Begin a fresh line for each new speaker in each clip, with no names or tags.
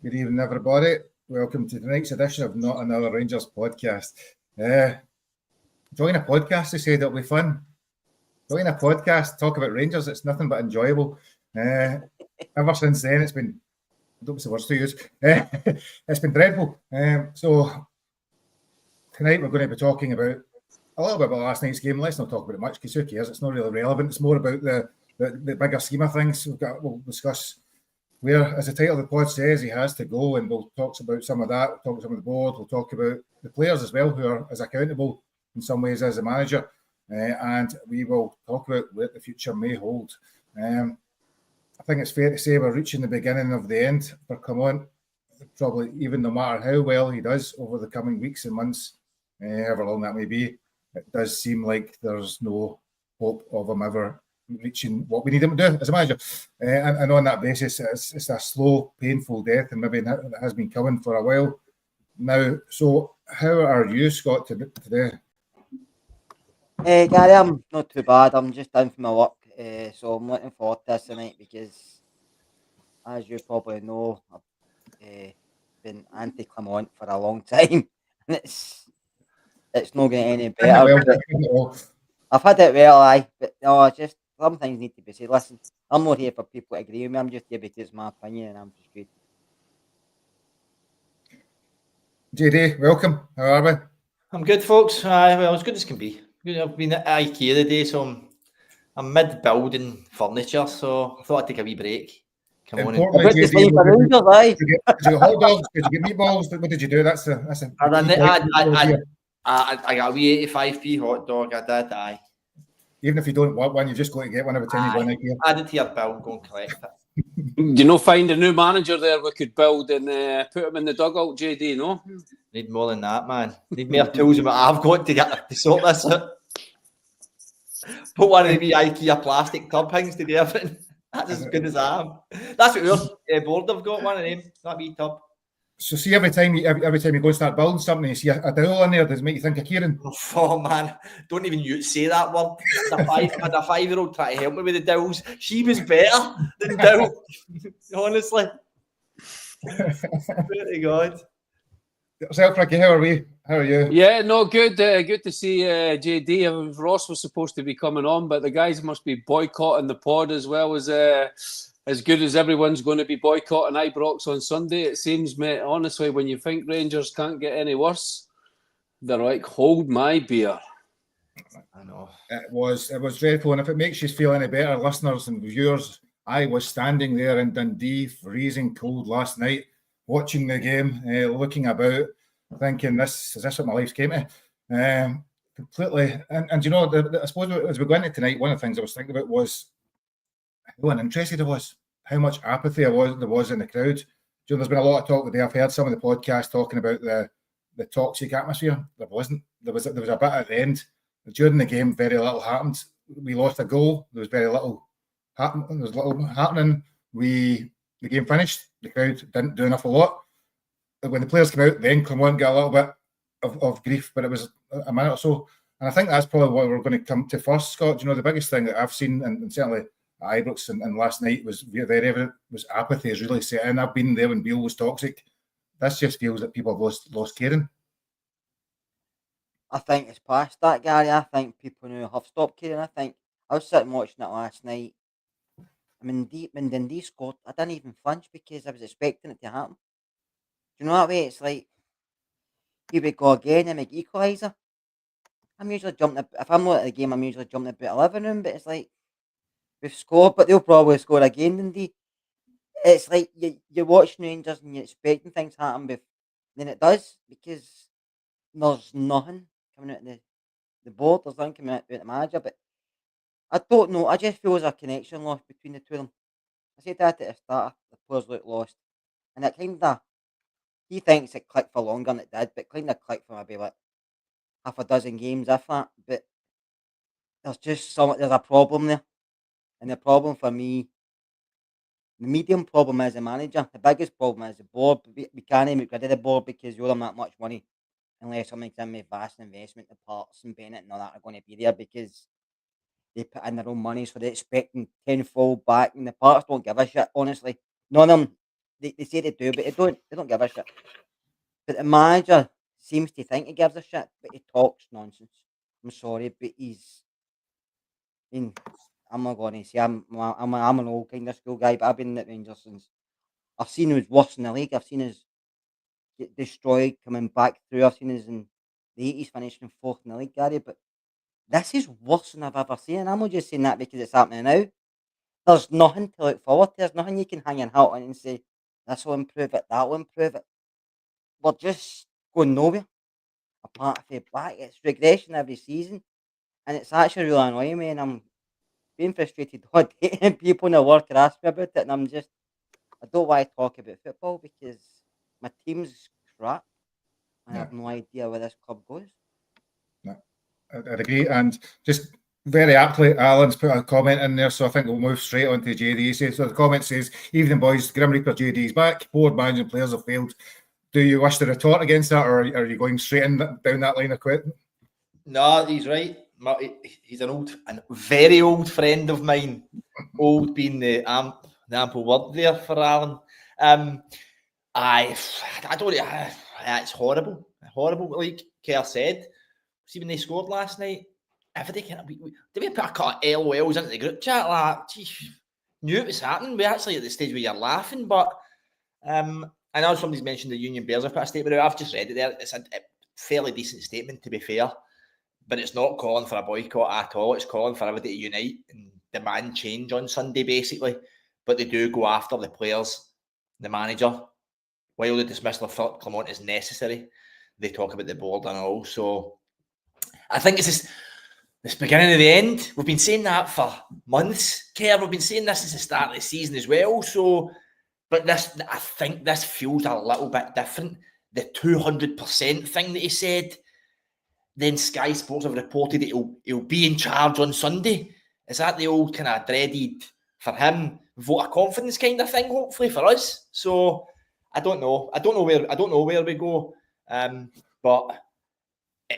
Good evening, everybody. Welcome to tonight's edition of Not Another Rangers podcast. Join a podcast, they said it'll be fun. Join a podcast, talk about Rangers, it's nothing but enjoyable. Ever since then, it's been, I don't know the words to use, it's been dreadful. So tonight we're going to be talking about a little bit about last night's game. Let's not talk about it much because who cares? It's not really relevant. It's more about the bigger scheme of things. We'll discuss where, as the title of the pod says, he has to go, and we'll talk about some of that. We'll talk about some of the board. We'll talk about the players as well, who are as accountable in some ways as the manager, and we will talk about what the future may hold. I think it's fair to say we're reaching the beginning of the end for Clement. Probably, even no matter how well he does over the coming weeks and months, however long that may be, it does seem like there's no hope of him ever reaching what we need him to do as a manager. And on that basis, it's a slow, painful death, and maybe that has been coming for a while now. So how are you, Scott, today?
Gary, I'm not too bad. I'm just down from my work, so I'm looking forward to this tonight because, as you probably know, I've been anti-Clement for a long time, and it's not getting any better. I've had it well, aye, but no, just some things need to be said. Listen, I'm not here for people to agree with me. I'm just here because it's my opinion, and I'm just good.
JD, welcome. How are we?
I'm good, folks. Well, as good as can be. I've been at IKEA today, so I'm mid-building furniture, so I thought I'd take a wee break.
Come on. Did you get hot dogs? Did you get meatballs? What did you do? That's
I got a wee 85p hot dog. I did, aye.
Even if you don't want one, you just got to get one every time you go in IKEA.
Add it to your bill and go and collect it.
Do you know, find a new manager there we could build and put him in the dugout, JD, no?
Need more than that, man. Need more tools than what I've got to sort this out. Put one of the wee IKEA plastic tub things to do everything. That's as good as I am. That's what our board have got, one of them, that wee tub. So
see, every time you go and start building something, you see a dowel in there, does it make you think of Kieran?
Oh man, don't even say that word. Had a 5-year-old try to help me with the dowels. She was better than dowel. Honestly. Swear to God.
Yourself, Ricky, how are you?
Yeah, no, good. Good to see JD. Ross was supposed to be coming on, but the guys must be boycotting the pod as well as good as everyone's going to be boycotting Ibrox on Sunday. It seems, mate, honestly, when you think Rangers can't get any worse, they're like, hold my beer.
I know. It was dreadful. And if it makes you feel any better, listeners and viewers, I was standing there in Dundee, freezing cold last night, watching the game, looking about, thinking, is this what my life's came to? Completely. And you know, I suppose as we go into tonight, one of the things I was thinking about was how uninterested I was, how much apathy there was in the crowd. You know, there's been a lot of talk today. I've heard some of the podcasts talking about the toxic atmosphere. There wasn't. There was a bit at the end. During the game, very little happened. We lost a goal. There was very little happening. The game finished. The crowd didn't do an awful lot. When the players came out, then Clement got a little bit of grief, but it was a minute or so. And I think that's probably what we're going to come to first, Scott. You know, the biggest thing that I've seen, and certainly Ibrox and last night was very evident, was apathy is really set in. I've been there when Beale was toxic. This just feels that people have lost caring.
I think it's past that, Gary. I think people now have stopped caring. I think I was sitting watching it last night. I mean, when Dundee scored, I didn't even flinch because I was expecting it to happen. Do you know that way? It's like you would go again and make equaliser. I'm usually jumping. If I'm not at the game, I'm usually jumping a bit of living room. But it's like we've scored, but they'll probably score again. Dundee. It's like you're watching Rangers and you're expecting things to happen, but then it does because there's nothing coming out of the board. There's nothing coming out of the manager. But I don't know. I just feel there's a connection lost between the two of them. I said that at the start. The players look lost, and it kind of he thinks it clicked for longer than it did, but kind of clicked for maybe like half a dozen games, if that. But there's a problem there, and the problem for me, the medium problem is the manager. The biggest problem is the board. We can't even get rid of the board because you owe them that much money, unless something's in with vast investment. The Parks and Bennett and all that are going to be there because they put in their own money, so they're expecting tenfold back. And the Parks don't give a shit, honestly. None of them. they say they do, but they don't give a shit. But the manager seems to think he gives a shit, but he talks nonsense. I'm sorry, but I'm not going to say I'm an old kind of school guy, but I've been at Rangers since I've seen who's worse in the league. I've seen us get destroyed coming back through. I've seen us in the 80s finishing fourth in the league, Gary. But this is worse than I've ever seen. And I'm not just saying that because it's happening now. There's nothing to look forward to. There's nothing you can hang your hat on and say, this will improve it, that will improve it. We're just going nowhere. Apart from back, it's regression every season. And it's actually really annoying me. And I'm being frustrated all day. And people in the work are asking me about it. And I don't want to talk about football because my team's crap. I have no idea where this club goes.
No, I'd agree. And just very aptly, Alan's put a comment in there, so I think we'll move straight on to JD. He says, so the comment says, evening boys, Grim Reaper JD's back. Board managing players have failed. Do you wish to retort against that, or are you going straight down that line of quitting?
No, he's right. He's a very old friend of mine. Old being the ample word there for Alan. I don't. It's horrible. Like Kerr said, see when they scored last night. Everybody did we put a couple of LOLs into the group chat? Like, geez, knew it was happening. We're actually at the stage where you're laughing, but I know somebody's mentioned the Union Bears have put a statement out. I've just read it there. It's a fairly decent statement, to be fair, but it's not calling for a boycott at all. It's calling for everybody to unite and demand change on Sunday, basically. But they do go after the players, the manager. While the dismissal of Philip Clement is necessary, they talk about the board and all. So I think it's just this beginning of the end. We've been saying that for months, Kev. We've been saying this since the start of the season as well. So, but I think this feels a little bit different. The 200% thing that he said, then Sky Sports have reported that he'll be in charge on Sunday. Is that the old kind of dreaded, for him, vote of confidence kind of thing, hopefully for us? So I don't know. I don't know where we go. But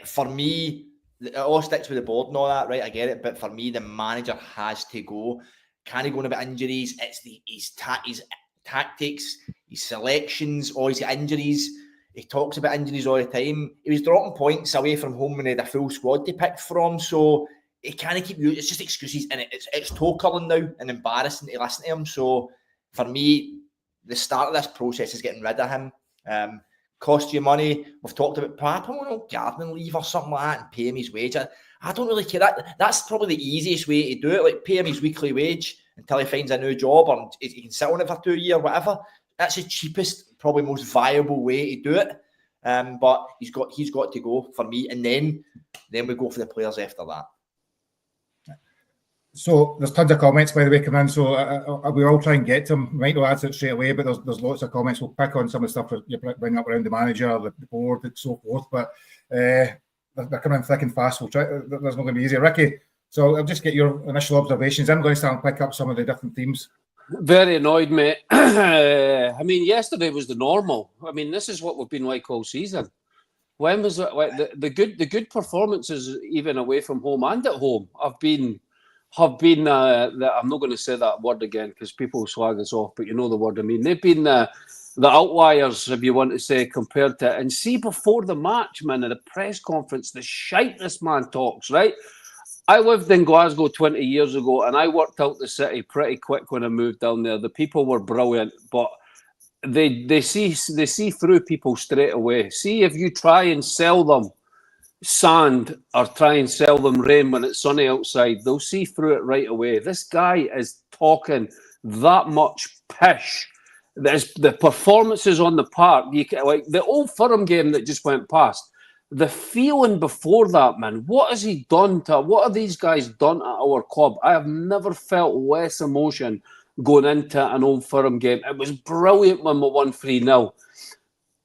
for me, it all sticks with the board and all that, right? I get it. But for me, the manager has to go. Can he go on about injuries? It's his tactics, his selections, all his injuries. He talks about injuries all the time. He was dropping points away from home when he had a full squad to pick from. So he can't keep you. It's just excuses, and it's toe curling now and embarrassing to listen to him. So for me, the start of this process is getting rid of him. Cost you money. We've talked about perhaps gardening leave or something like that and pay him his wage. I don't really care. That's probably the easiest way to do it. Like pay him his weekly wage until he finds a new job or he can sit on it for 2 years, whatever. That's the cheapest, probably most viable way to do it. But he's got to go for me, and then we go for the players after that.
So there's tons of comments, by the way, coming in. So we'll all try and get to them. We might not answer it straight away, but there's lots of comments. We'll pick on some of the stuff that you bring up around the manager, the board, and so forth. But they're coming in thick and fast. We'll try. There's not going to be easy, Ricky. So I'll just get your initial observations. I'm going to start and pick up some of the different themes.
Very annoyed, mate. I mean, yesterday was the normal. I mean, this is what we've been like all season. When was it? Like the good performances, even away from home and at home, have been. I'm not going to say that word again because people slag us off, but you know the word I mean. They've been the outliers, if you want to say, compared to. And see, before the match, man, at the press conference, the shite this man talks, right? I lived in Glasgow 20 years ago, and I worked out the city pretty quick when I moved down there. The people were brilliant, but they see through people straight away. See, if you try and sell them sand or try and sell them rain when it's sunny outside, they'll see through it right away. This guy is talking that much pish. There's the performances on the park. Like the Old Firm game that just went past. The feeling before that, man. What has he done what have these guys done at our club? I have never felt less emotion going into an Old Firm game. It was brilliant when we won 3-0.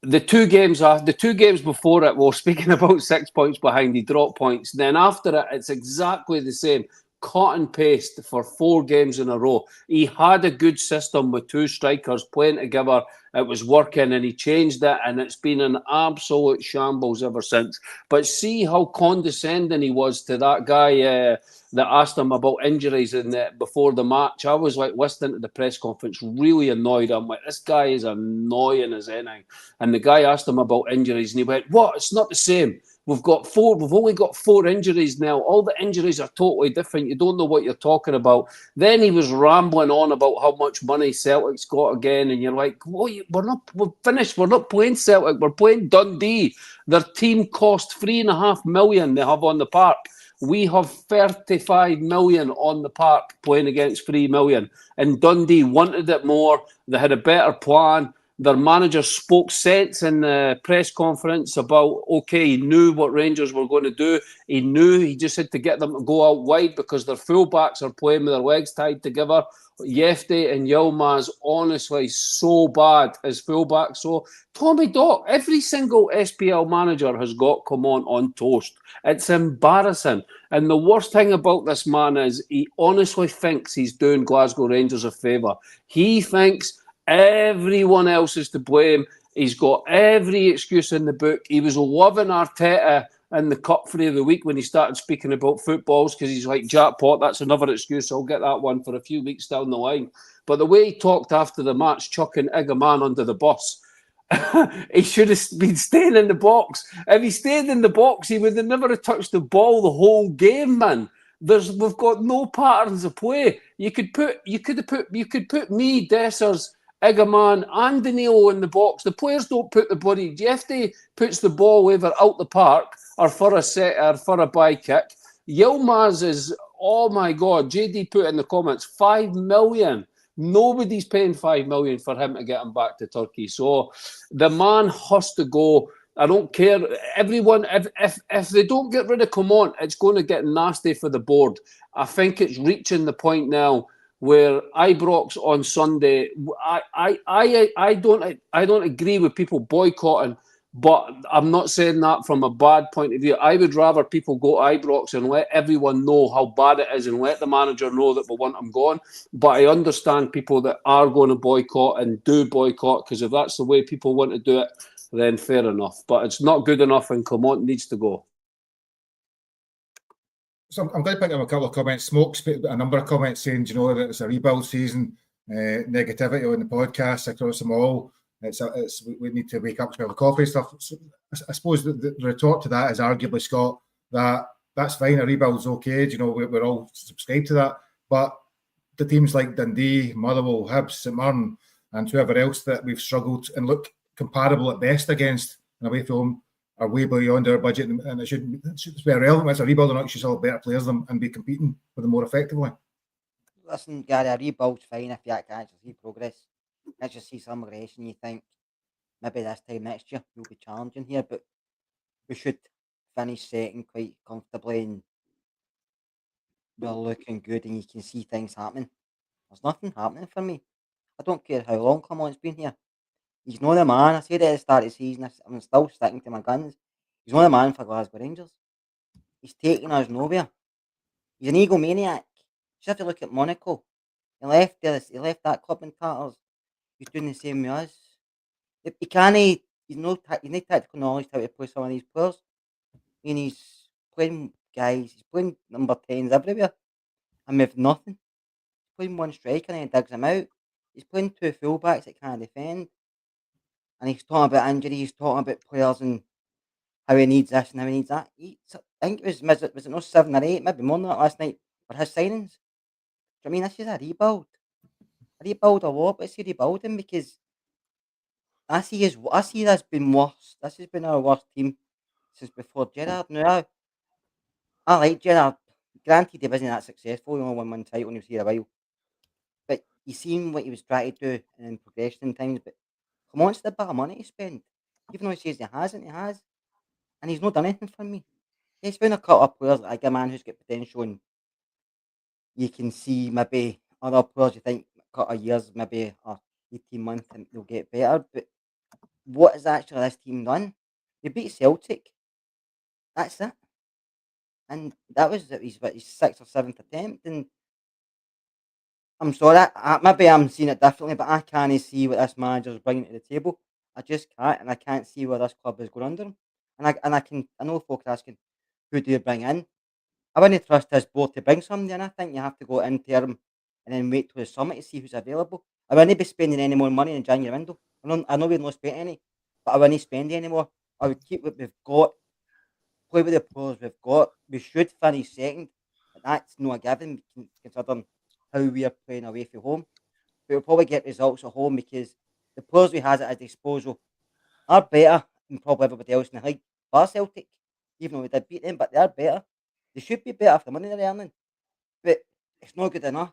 The two games before it, well, speaking about 6 points behind, he dropped points. Then after it, it's exactly the same. cut and paste for 4 games in a row. He had a good system with 2 strikers playing together. It was working, and he changed it, and it's been an absolute shambles ever since. But see how condescending he was to that guy that asked him about injuries before the match. I was like listening to the press conference, really annoyed. I'm like, this guy is annoying as anything. And the guy asked him about injuries, and he went, "What? It's not the same. We've only got 4 injuries now. All the injuries are totally different. You don't know what you're talking about." Then he was rambling on about how much money Celtic's got again, and you're like, we're finished. We're not playing Celtic. We're playing Dundee. Their team cost $3.5 million they have on the park. We have 35 million on the park playing against 3 million. And Dundee wanted it more. They had a better plan. Their manager spoke sense in the press conference about, okay, he knew what Rangers were going to do. He knew he just had to get them to go out wide because their fullbacks are playing with their legs tied together. Yefte and Yilmaz, honestly, so bad as fullbacks. So Tommy Dock, every single SPL manager has got Clement on toast. It's embarrassing. And the worst thing about this man is he honestly thinks he's doing Glasgow Rangers a favour. He thinks everyone else is to blame. He's got every excuse in the book. He was loving Arteta in the Cup Free of the Week when he started speaking about footballs because he's like, jackpot, that's another excuse. I'll get that one for a few weeks down the line. But the way he talked after the match, chucking Igaman under the bus, he should have been staying in the box. If he stayed in the box, he would have never touched the ball the whole game, man. We've got no patterns of play. You could put me, Dessers, Igaman and Danilo in the box. The players don't put the bloody. Jefte puts the ball either out the park or for a set or for a by kick. Yilmaz is, oh my God, JD put in the comments, 5 million. Nobody's paying 5 million for him to get him back to Turkey. So the man has to go. I don't care. Everyone, if they don't get rid of Clement, it's going to get nasty for the board. I think it's reaching the point now where Ibrox on Sunday. I don't agree with people boycotting, but I'm not saying that from a bad point of view. I would rather people go to Ibrox and let everyone know how bad it is and let the manager know that we want him gone. But I understand people that are going to boycott and do boycott, because if that's the way people want to do it, then fair enough. But it's not good enough, and Clement needs to go.
So I'm going to pick up a couple of comments. Smoke's put a number of comments saying, you know, that it's a rebuild season, negativity on the podcast across them all. We need to wake up, smell the coffee stuff. So I suppose the retort to that is arguably, Scott, that's fine. A rebuild's okay. You know, we're all subscribed to that. But the teams like Dundee, Motherwell, Hibs, St Mirren, and whoever else that we've struggled and look comparable at best against and away from home are way beyond our budget, and it should be irrelevant whether it's a rebuild or not. You should still have better players than and be competing with them more effectively.
Listen, Gary, a rebuild's fine if you can actually see progress. Actually see some aggression. You think maybe this time next year we'll be challenging here, but we should finish second quite comfortably, and we're looking good, and you can see things happening. There's nothing happening for me. I don't care how long Clement's been here. He's not the man. I said at the start of the season, I'm still sticking to my guns. He's not the man for Glasgow Rangers. He's taking us nowhere. He's an egomaniac. You have to look at Monaco. He left that club in tatters. He's doing the same with us. He can't. He's no tactical knowledge how to play some of these players. I mean, he's playing guys. He's playing number 10s everywhere, and with nothing. He's playing one striker and he digs him out. He's playing 2 fullbacks that can't defend. And he's talking about injury, he's talking about players and how he needs this and how he needs that. I think was it no 7 or 8, maybe more than that last night for his signings. I mean, this is a rebuild. A rebuild or what? But it's a rebuilding because I see this been worse. This has been our worst team since before Gerrard. Now, I like Gerrard. Granted, he wasn't that successful. He only won 1 title when he was here a while. But you seen what he was trying to do and progression and things. But Clement's the bit of money to spend. Even though he says he hasn't, he has. And he's not done anything for me. He's found a couple of players like a man who's got potential, and you can see maybe other players you think a couple of years, maybe 18 months, and they'll get better. But what has actually this team done? They beat Celtic. That's it. and that was his 6th or 7th attempt. And I'm sorry, maybe I'm seeing it differently, but I can't see what this manager's bringing to the table. I just can't, and I can't see where this club is going under him. And I know folks asking, who do you bring in? I wouldn't trust his board to bring somebody, and I think you have to go interim and then wait till the summer to see who's available. I wouldn't be spending any more money in the January window. I know we've not spent any, but I wouldn't spend any more. I would keep what we've got, play with the players we've got. We should finish second, but that's not a given considering how we are playing away from home. But we'll probably get results at home because the players we have at our disposal are better than probably everybody else in the league. Bar Celtic, even though we did beat them, but they are better. They should be better for the money they're earning, but it's not good enough.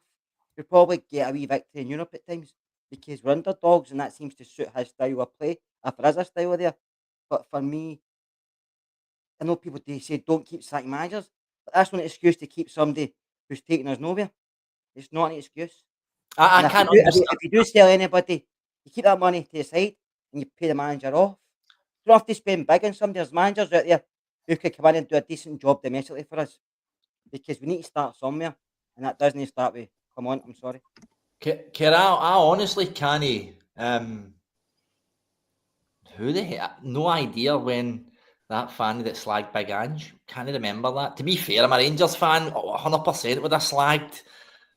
We'll probably get a wee victory in Europe at times because we're underdogs and that seems to suit his style of play, if there is a style there. But for me, I know people do say don't keep sacking managers, but that's not an excuse to keep somebody who's taking us nowhere. It's not an excuse.
I
And
can't
if
understand.
you do sell anybody, you keep that money to the side and you pay the manager off. You don't have to spend big on somebody. There's managers out there who could come in and do a decent job domestically for us because we need to start somewhere, and that doesn't start with Clement. I'm sorry.
Kerr, I honestly can't. Who the heck? No idea when that fan that slagged Big Ange. Can't remember that. To be fair, I'm a Rangers fan. 100% would have slagged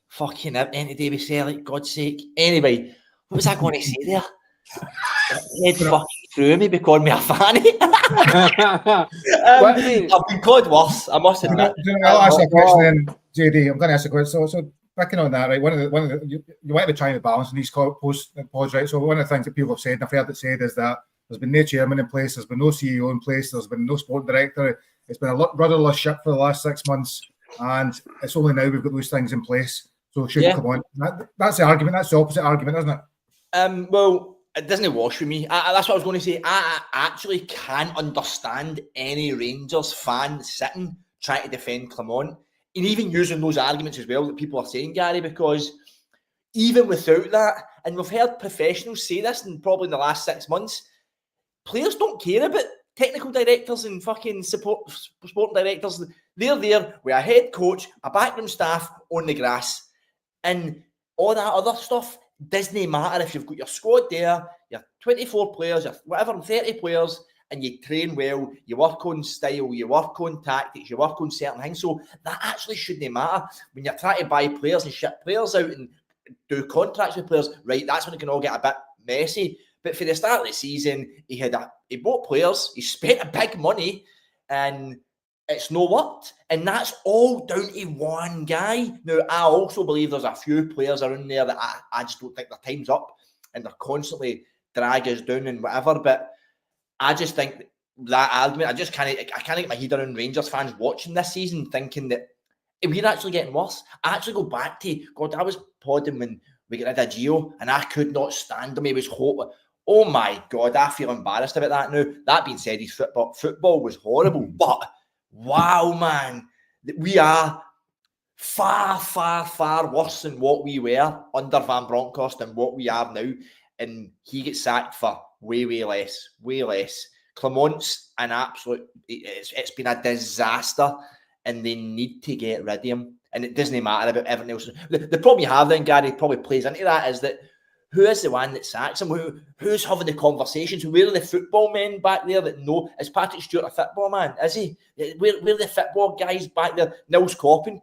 fucking any day we say, like, God's sake. Anyway, what was I going to say there? Head fucking through me because me a fanny. I've been called worse. I must admit.
I'll ask you a question then, JD. I'm going to ask a question. So picking on that, right? One of the you want to try and balance in these pods, right? So one of the things that people have said, and I've heard it said, is that there's been no chairman in place, there's been no CEO in place, there's been no sport director. It's been a rudderless ship for the last 6 months, and it's only now we've got those things in place. So should come on. That's the argument. That's the opposite argument, isn't it?
Well, it doesn't wash with me. That's what I was going to say. I actually can't understand any Rangers fan sitting trying to defend Clement and even using those arguments as well that people are saying, Gary, because even without that, and we've heard professionals say this in probably in the last 6 months, players don't care about technical directors and fucking sporting directors. They're there with a head coach, a backroom staff on the grass, and all that other stuff doesn't matter if you've got your squad there, your 24 players, your whatever, 30 players, and you train well, you work on style, you work on tactics, you work on certain things. So that actually shouldn't matter. When you're trying to buy players and ship players out and do contracts with players, right, that's when it can all get a bit messy. But for the start of the season, he bought players, he spent a big money, and it's no worked. And that's all down to one guy. Now, I also believe there's a few players around there that I just don't think their time's up and they're constantly drag us down and whatever. But I just think that argument, I can't get my head around Rangers fans watching this season thinking that we're actually getting worse. I actually go back to, God, I was podding when we got rid of Gio and I could not stand him. He was hopeless. Oh my God, I feel embarrassed about that now. That being said, his football was horrible, but wow, man, we are far, far, far worse than what we were under Van Bronckhorst than what we are now. And he gets sacked for way, way less, way less. Clement's an absolute, it's been a disaster and they need to get rid of him. And it doesn't matter about everything else. The problem you have then, Gary, probably plays into that is that who is the one that sacks him? Who's having the conversations? Where are the football men back there that know? Is Patrick Stewart a football man? Is he? Where are the football guys back there? Nils Coppin?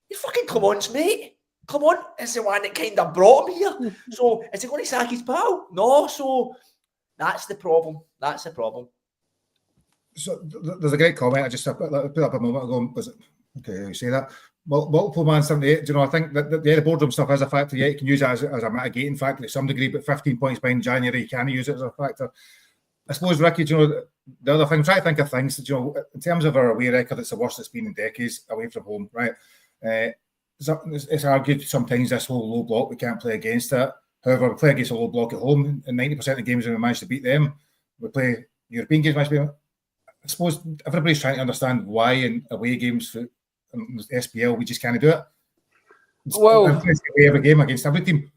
He's fucking Clement's mate. Clement is the one that kind of brought him here. So is he going to sack his pal? No. So that's the problem. That's the problem.
So there's a great comment I just put up a moment ago. Was it okay? You say that. Multiple man 78. You know, I think that the boardroom stuff is a factor. Yeah, you can use it as a mitigating factor to some degree, but 15 points behind January, you can use it as a factor. I suppose, Ricky, you know, the other thing, try to think of things that, you know, in terms of our away record, it's the worst it's been in decades away from home, right? It's argued sometimes this whole low block, we can't play against it. However, we play against a low block at home, and 90% of the games when we manage to beat them, we play European games. I suppose everybody's trying to understand why in away games for SPL we just can't do it.
Well,
every game against every team.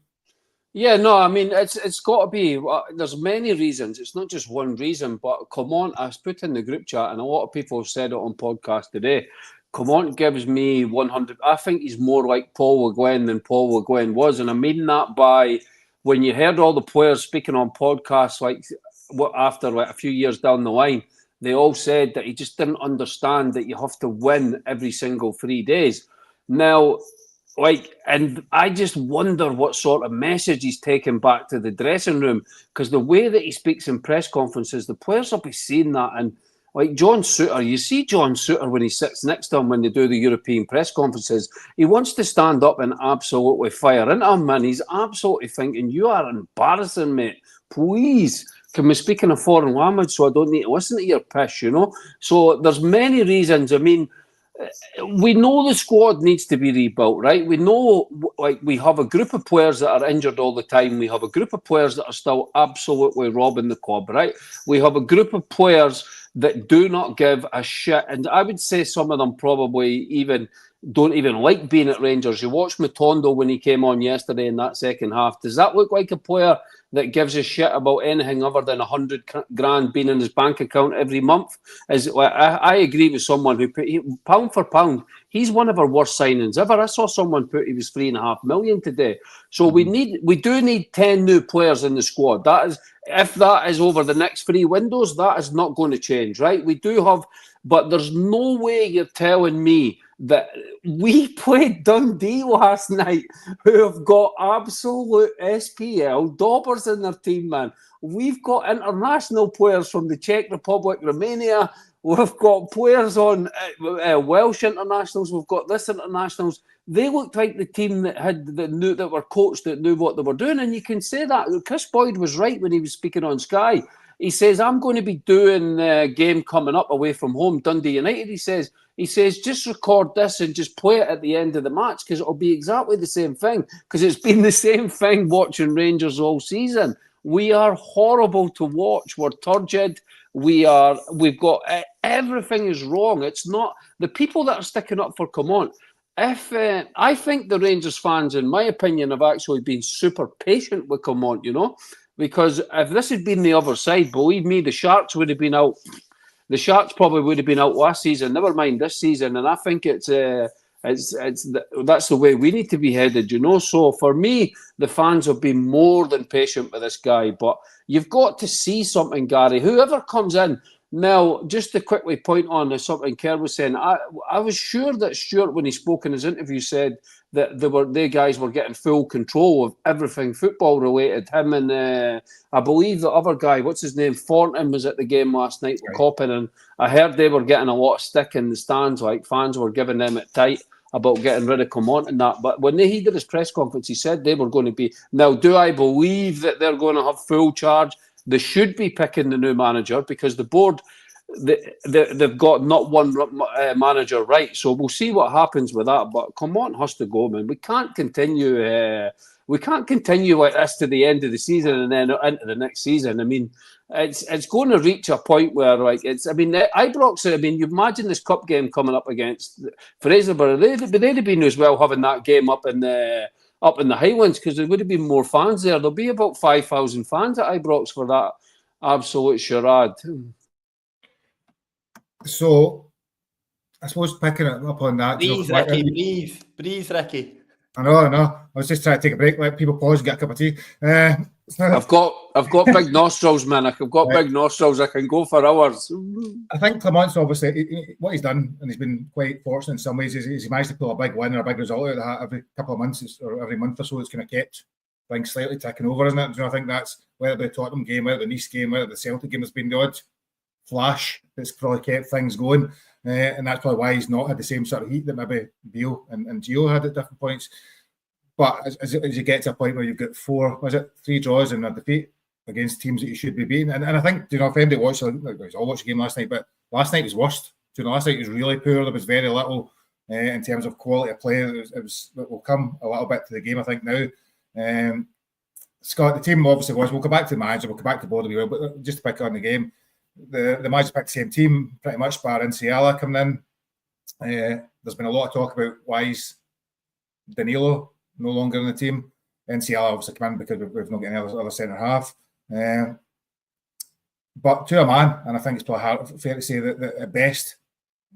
Yeah, no, I mean it's got to be. There's many reasons. It's not just one reason. But Clement, I put in the group chat, and a lot of people have said it on podcast today. Clement gives me 100. I think he's more like Paul Le Guen than Paul Le Guen was. And I mean that by when you heard all the players speaking on podcasts, like after like a few years down the line, they all said that he just didn't understand that you have to win every single 3 days. Now, and I just wonder what sort of message he's taken back to the dressing room, because the way that he speaks in press conferences, the players will be seeing that. And like John Souttar, you see John Souttar when he sits next to him when they do the European press conferences, he wants to stand up and absolutely fire into him, man. He's absolutely thinking, you are embarrassing, mate. Please, can we speak in a foreign language so I don't need to listen to your piss, you know? So there's many reasons. I mean, we know the squad needs to be rebuilt, right? We know, like, we have a group of players that are injured all the time. We have a group of players that are still absolutely robbing the club, right? We have a group of players that do not give a shit. And I would say some of them probably even don't even like being at Rangers. You watch Matondo when he came on yesterday in that second half. Does that look like a player that gives a shit about anything other than 100 grand being in his bank account every month? I agree with someone who put, pound for pound, he's one of our worst signings ever. I saw someone put he was 3.5 million today. So we do need 10 new players in the squad. That is, if that is over the next 3 windows, that is not going to change, right? We do have, but there's no way you're telling me that we played Dundee last night, who have got absolute SPL daubers in their team, man. We've got international players from the Czech Republic, Romania. We've got players on Welsh internationals. We've got this internationals. They looked like the team that were coached, that knew what they were doing. And you can say that. Chris Boyd was right when he was speaking on Sky. He says, I'm going to be doing a game coming up away from home, Dundee United. He says, just record this and just play it at the end of the match, because it'll be exactly the same thing, because it's been the same thing watching Rangers all season. We are horrible to watch. We're turgid. We've got everything is wrong. It's not the people that are sticking up for Clement. I think the Rangers fans, in my opinion, have actually been super patient with Clement, you know, because if this had been the other side, believe me, the Sharks would have been out. The Sharks probably would have been out last season, never mind this season. And I think that's the way we need to be headed, you know. So for me, the fans have been more than patient with this guy. But you've got to see something, Gary. Whoever comes in. Now, just to quickly point on something Kerr was saying, I was sure that Stuart, when he spoke in his interview, said that they guys were getting full control of everything football related. Him and I believe the other guy, what's his name, Thornton, was at the game last night with Coppin, and I heard they were getting a lot of stick in the stands, like fans were giving them it tight about getting rid of Clement and that. But when he did his press conference, he said they were going to be. Now, do I believe that they're going to have full charge? They should be picking the new manager, because the board, they've got not one manager right. So we'll see what happens with that. But Clement has to go, man. We can't continue. We can't continue like this to the end of the season and then into the next season. I mean, it's going to reach a point where, like, it's. I mean, Ibrox. I mean, you imagine this cup game coming up against Fraserburgh. They'd have been as well having that game up in the Highlands, because there would have been more fans there. There'll be about 5,000 fans at Ibrox for that absolute charade.
So, I suppose picking it up on that.
Breathe, Ricky, breathe, Ricky.
I know. I was just trying to take a break, let people pause and get a cup of tea.
I've got big nostrils, man. I've got big nostrils. I can go for hours.
I think Clement's obviously what he's done, and he's been quite fortunate in some ways. Is he managed to pull a big win or a big result out of that every couple of months or every month or so. It's kind of kept things slightly ticking over, isn't it? You know, I think that's whether the Tottenham game, whether the Nice game, whether the Celtic game has been the odd flash that's probably kept things going, and that's probably why he's not had the same sort of heat that maybe Beale and Gio had at different points. But as you get to a point where you've got 3 draws and a defeat against teams that you should be beating, and I think, you know, if anybody watched, I watched the game last night, but last night was worst. You know, last night was really poor. There was very little in terms of quality of play. It will come a little bit to the game, I think, now. Scott, the team obviously we'll go back to the manager, we'll go back to Bode, but just to pick on the game, the manager picked the same team pretty much, bar Ciala coming in. There's been a lot of talk about why is Danilo no longer in the team. Ciala obviously come in because we've not got any other centre half. But to a man, and I think it's probably fair to say that at best,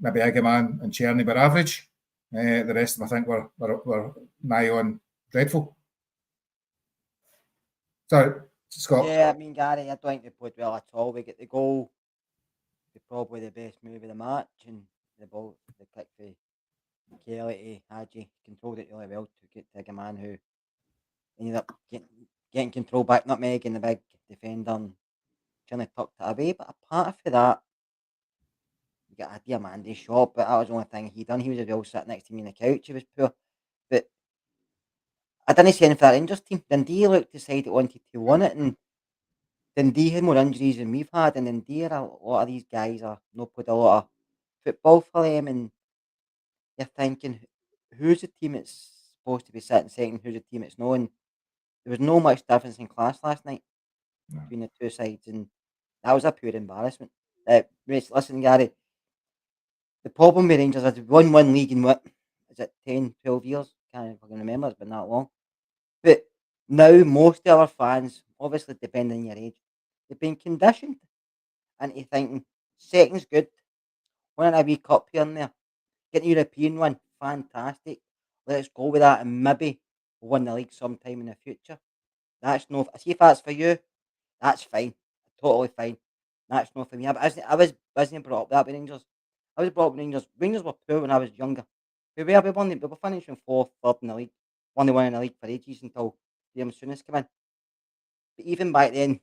maybe Egeman and Cherny were average. The rest of them, I think, were nigh on dreadful. So, Scott.
Yeah, I mean, Gary, I don't think they played well at all. We get the goal, probably the best move of the match, and the ball, the kick for Kelly to Hadji, controlled it really well to get to a man who ended up getting control back, nutmegging the big defender and trying to tuck it away. But apart from that, you got a Diamante shot, but that was the only thing he done. He was as well sitting next to me on the couch. He was poor. But I didn't see anything for that Rangers team. Dundee looked the side that wanted to win it, and Dundee had more injuries than we've had, and Dundee, a lot of these guys are not played a lot of football for them, and you're thinking, who's the team that's supposed to be sitting second, who's the team that's not? And there was no much difference in class last night between the two sides, and that was a pure embarrassment. Listen, Gary, the problem with Rangers is won one league in what, is it 10, 12 years? Can't fucking remember, it's been that long. But now most of our fans, obviously depending on your age, they've been conditioned into thinking second's good, winning a wee cup here and there, getting a European one, fantastic. Let's go with that, and maybe we'll win the league sometime in the future. That's no. See if that's for you, that's fine, totally fine. That's not for me. I wasn't brought up that with Rangers. I was brought up with Rangers. Rangers were poor when I was younger. We were finishing fourth, third in the league. Only won in the league for ages until Liam Souness came in. But even back then,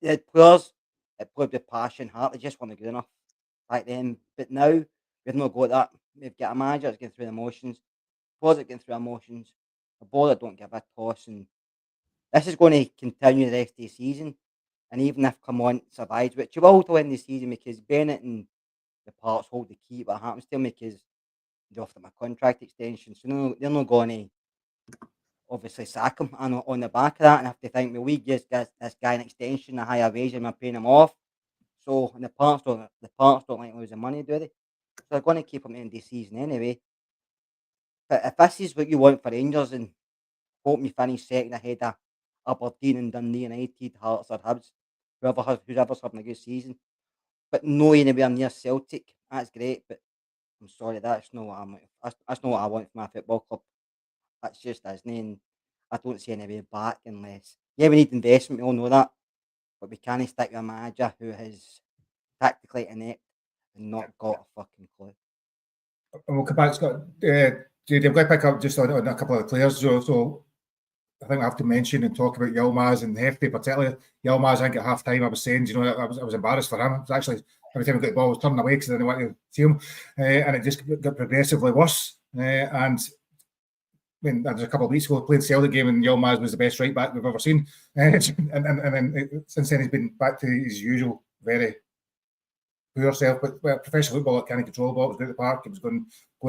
they had players that played with passion, heart. They just weren't good enough back then. But now we've not got that. We've got a manager that's going through the emotions, players that going through emotions, a ball that don't give a toss, and this is going to continue the rest of the season. And even if Clement survives, which he will to end the season, because Bennett and the Parks hold the key what happens to him, because they offered him a contract extension, so they're not going to obviously sack him on the back of that, and have to think, well, we just get this guy an extension, a higher wage, and we're paying him off. So, and the Parks don't like losing money, do they? So they're going to keep him in the season anyway. But if this is what you want for Rangers, and hope you finish second ahead of Aberdeen and Dundee United, Hearts or Hibs, whoever's having a good season, but no anywhere near Celtic, that's great. But I'm sorry, that's not what I want for my football club. That's just isn't, and I don't see any way back unless, yeah, we need investment, we all know that, but we can't stick with a manager who is tactically inept and not got a fucking clue.
And we'll come back, Scott. JD, I'm going to pick up just on a couple of the players. So I think I have to mention and talk about Yilmaz and Hefty, particularly. Yilmaz, I think at half time I was saying, I was embarrassed for him. It was actually, every time I got the ball, I was turning away because I didn't want to see him. And it just got progressively worse. And I mean, there was a couple of weeks ago, playing Celtic game, and Yilmaz was the best right back we've ever seen. And then since then, he's been back to his usual very poor self. But professional football, can't control the ball. It was good at the park. He was going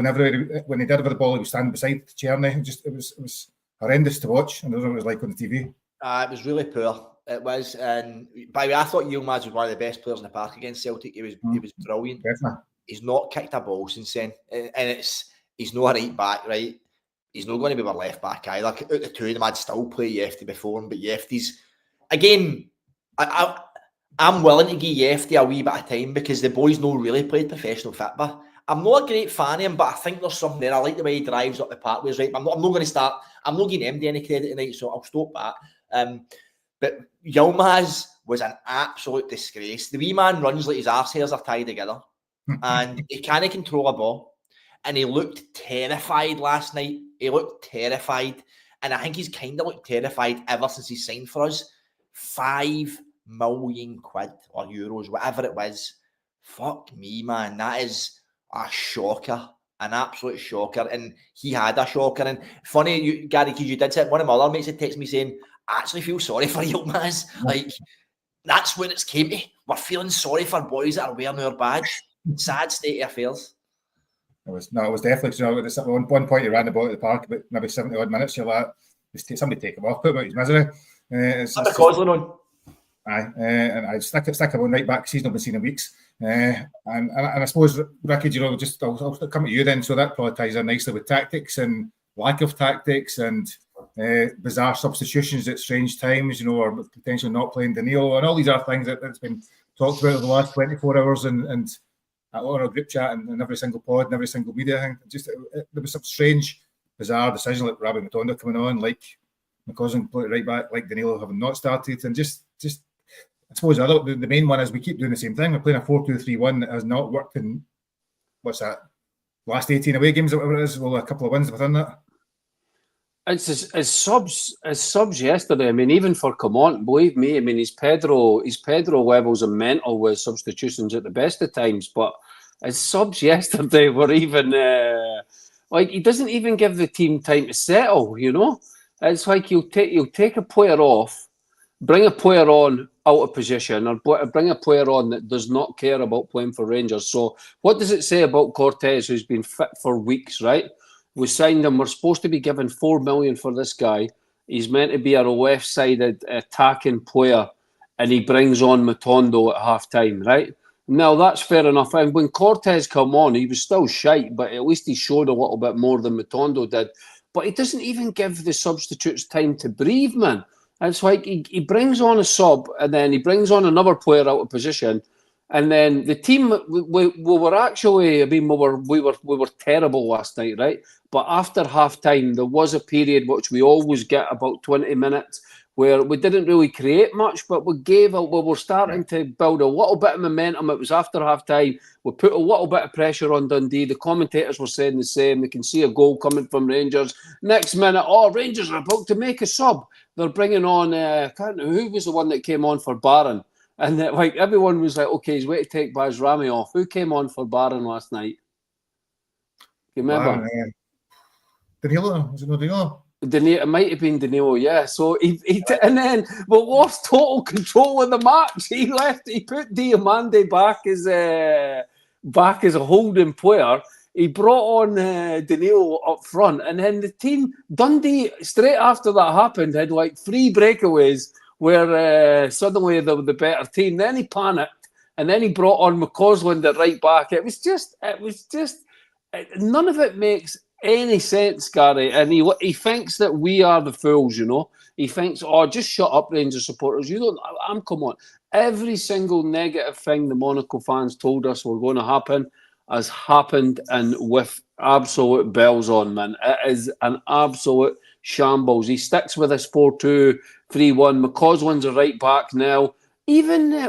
everywhere. When he did have the ball, he was standing beside Cherny. It was horrendous to watch. And I don't know what it was like on the TV.
It was really poor. It was, and by the way, I thought Yilmaz was one of the best players in the park against Celtic. He was brilliant.
Definitely.
He's not kicked a ball since then, and he's not a right back, right? He's not going to be our left back either. Out the two of them, I'd still play Yefty before him, but Yefty's again. I'm willing to give Yefty a wee bit of time because the boy's not really played professional football. I'm not a great fan of him, but I think there's something there. I like the way he drives up the pathways, right? But I'm not going to start. I'm not giving MD any credit tonight, so I'll stop that. But Yilmaz was an absolute disgrace. The wee man runs like his arse hairs are tied together, and he can't control a ball. And he looked terrified last night. He looked terrified, and I think he's kind of looked terrified ever since he signed for us. 5 million quid or euros, whatever it was. Fuck me, man. That is a shocker. An absolute shocker. And he had a shocker. And funny, Gary, because you did say, one of my other mates had texted me saying, I actually feel sorry for Yilmaz. Like, that's when it's came to. We're feeling sorry for boys that are wearing our badge. Sad state of affairs.
It was definitely, at one point he ran the ball at the park about maybe 70 odd minutes. You're like, somebody take him off, put him out his misery. And I stick him on right back. He's not been seen in weeks. And I suppose, Ricky, I'll come at you then. So that probably ties in nicely with tactics and lack of tactics and bizarre substitutions at strange times, or potentially not playing Danilo, and all these are things that's been talked about over the last 24 hours. And on our group chat and in every single pod and every single media thing. There was some strange, bizarre decision like Rabbi Matondo coming on, like McCausland put it right back, like Danilo having not started, and just I suppose the main one is we keep doing the same thing. We're playing a 4-2-3-1 that has not worked in last 18 away games or whatever it is. Well, a couple of wins within that.
It's as subs yesterday. I mean, even for Clement, believe me, I mean, his Pedro levels are mental with substitutions at the best of times. But as subs yesterday were even like he doesn't even give the team time to settle. You know, it's like he'll take a player off, bring a player on out of position, or bring a player on that does not care about playing for Rangers. So, what does it say about Cortez, who's been fit for weeks, right? We signed him. We're supposed to be given $4 million for this guy. He's meant to be a left-sided attacking player, and he brings on Matondo at half-time, right? Now, that's fair enough. And when Cortez come on, he was still shite, but at least he showed a little bit more than Matondo did. But he doesn't even give the substitutes time to breathe, man. It's like he brings on a sub, and then he brings on another player out of position. And then the team, we were actually, I mean, we were terrible last night, right? But after half time, there was a period which we always get about 20 minutes where we didn't really create much, but we were starting to build a little bit of momentum. It was after half time. We put a little bit of pressure on Dundee. The commentators were saying the same. They can see a goal coming from Rangers. Next minute, Rangers are about to make a sub. They're bringing on, who was the one that came on for Barron? And like everyone was like, okay, he's waiting to take Bajrami off. Who came on for Barron last night? You remember?
Danilo? Was it not Danilo?
Danilo, it might have been Danilo, yeah. So he and then we lost total control of the match. He put Diamande back as a holding player. He brought on Danilo up front, and then the team, Dundee, straight after that happened, had like 3 breakaways where suddenly they were the better team. Then he panicked, and then he brought on McCausland at right back. It was just none of it makes any sense, Gary. And he thinks that we are the fools, you know. He thinks, just shut up, Rangers supporters. Come on. Every single negative thing the Monaco fans told us were going to happen has happened, and with absolute bells on, man. It is an absolute shambles. He sticks with his 4-2-3-1. McCausland's a right back now. Even I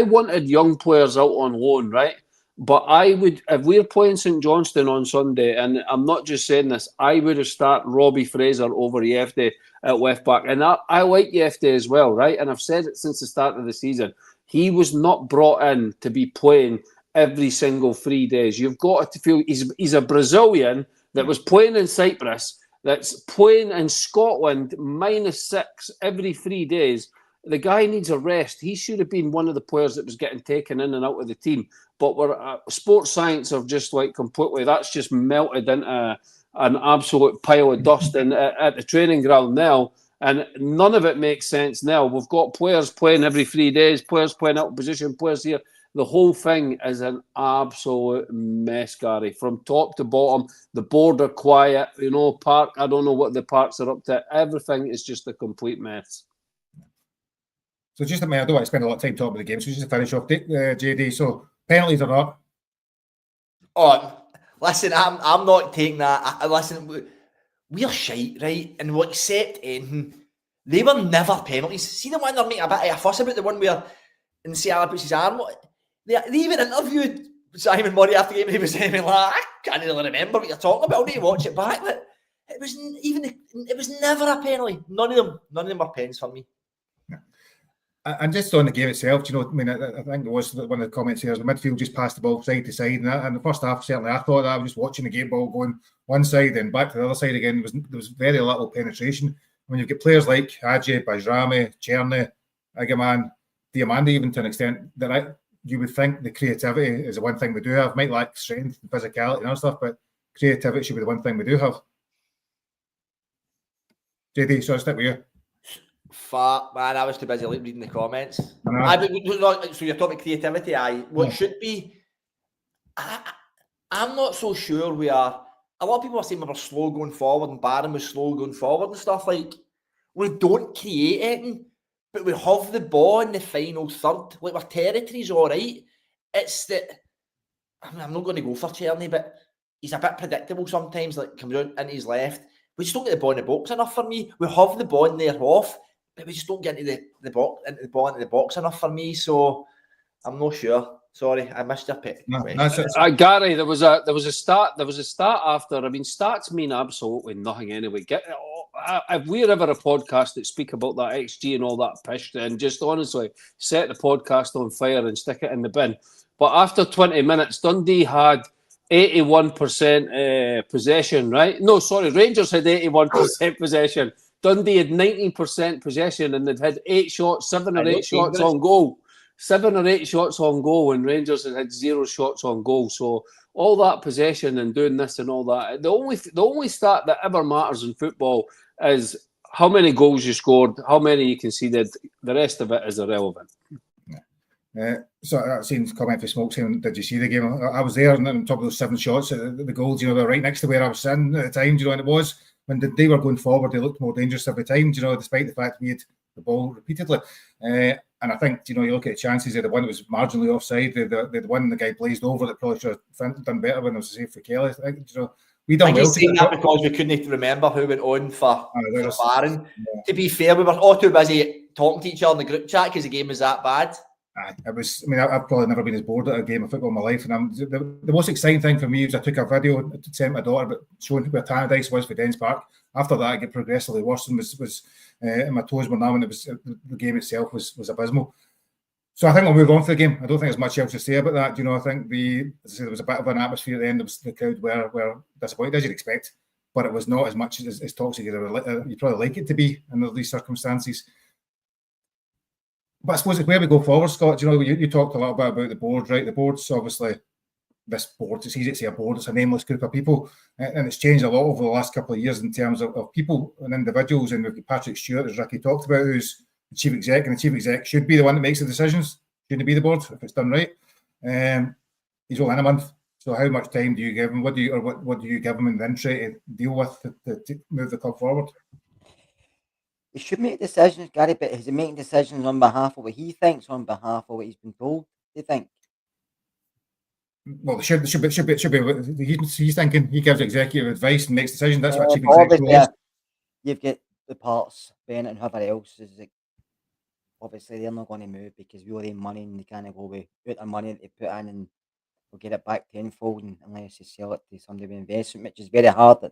wanted young players out on loan, right? But I would, if we're playing St Johnstone on Sunday, and I'm not just saying this, I would have started Robbie Fraser over Yefte at left back. And I like Yefte as well, right? And I've said it since the start of the season. He was not brought in to be playing every single 3 days. You've got to feel he's a Brazilian that was playing in Cyprus, that's playing in Scotland -6 every 3 days. The guy needs a rest. He should have been one of the players that was getting taken in and out of the team. But we're sports science have just like completely, that's just melted into an absolute pile of dust at the training ground now. And none of it makes sense now. We've got players playing every 3 days, players playing out of position, players here. The whole thing is an absolute mess, Gary, from top to bottom. The board are quiet, you know, park, I don't know what the parks are up to. Everything is just a complete mess.
So just I don't want to spend a lot of time talking about the game, so just to finish off, JD, so penalties or not?
Listen, I'm not taking that. Listen, we're shite, right? And we'll accept anything. They were never penalties. See the one they're making a bit of a fuss about, the one where Nsiala puts his arm. They even interviewed Simon Murray after the game. He was saying, like, I can't really remember what you're talking about. I need to watch it back. But it was never a penalty. None of them were pens for me.
And just on the game itself, you know, I mean, I think it was one of the comments here, the midfield just passed the ball side to side. And the first half, certainly, I thought that I was just watching the game ball going one side and back to the other side again. There was very little penetration. When you get players like Hadji, Bajrami, Cherny, Agaman, Diamande, even to an extent, that you would think the creativity is the one thing we do have. Might lack strength and physicality and other stuff, but creativity should be the one thing we do have. JD, so I'll stick with you.
Fuck, man, I was too busy reading the comments. So you're talking creativity, what should be... I'm not so sure we are... A lot of people are saying we were slow going forward and Barron was slow going forward and stuff. Like, we don't create anything, but we have the ball in the final third. Like, our territory's all right. it's that I'm not going to go for Tierney, but he's a bit predictable sometimes. Like comes out into his left, we just don't get the ball in the box enough for me. We have the ball in there off, but we just don't get into the ball into the box enough for me. So I'm not sure. Sorry, I missed your pick.
No,
question.
that's
Gary, there was a start after. I mean, stats mean absolutely nothing anyway. If we're ever a podcast that speak about that XG and all that pish, then just honestly set the podcast on fire and stick it in the bin. But after 20 minutes, Dundee had 81% possession, right? No, sorry, Rangers had 81% possession. Dundee had 19% possession and they'd had 8 shots, 7 or 8 shots on goal. 7 or 8 shots on goal, and Rangers had 0 shots on goal. So all that possession and doing this and all that. The only stat that ever matters in football is how many goals you scored, how many you conceded. The rest of it is irrelevant.
So that seems comment for Smoke saying, did you see the game? I was there and on top of those 7 shots, the goals, you know, they're right next to where I was sitting at the time, you know, and it was when they were going forward, they looked more dangerous every time, you know, despite the fact we had the ball repeatedly. And I think, you know, you look at the chances, the one that was marginally offside, the one the guy blazed over that probably should have done better when it was a save for Kelly. I think, you know, we done well.
Saying that because we couldn't remember who went on for Barron.
Yeah.
To be fair, we were all too busy talking to each other in the group chat because the game was that bad.
It was. I mean, I've probably never been as bored at a game of football in my life, and the most exciting thing for me was I took a video to send my daughter, but showing where Tannadice was for Dens Park. After that, it got progressively worse and was my toes were numb, and it was the game itself was abysmal. So I think we'll move on to the game. I don't think there's much else to say about that. You know, I think as I said, there was a bit of an atmosphere at the end. The crowd were disappointed, as you'd expect, but it was not as much as toxic as you'd probably like it to be under these circumstances. But I suppose it's where we go forward, Scott. You know, you talked a little bit about the board, right? The board's obviously this board. It's easy to say a board. It's a nameless group of people, and it's changed a lot over the last couple of years in terms of people and individuals. And we've got Patrick Stewart, as Ricky talked about, who's the chief exec, and the chief exec should be the one that makes the decisions. Shouldn't it be the board if it's done right? He's only in a month, so how much time do you give him? What do you give him in the entry to deal with to move the club forward?
He should make decisions, Gary, but is he making decisions on behalf of what he thinks, on behalf of what he's been told? Do you think?
Well, should be. He's thinking. He gives executive advice and makes decisions. That's what chief
obviously,
executive is.
You've got the parts, Bennett and whoever else is. Obviously, they're not going to move because we owe them money and they can't go with the money that they put in and we'll get it back tenfold unless you sell it to somebody with investment, which is very hard at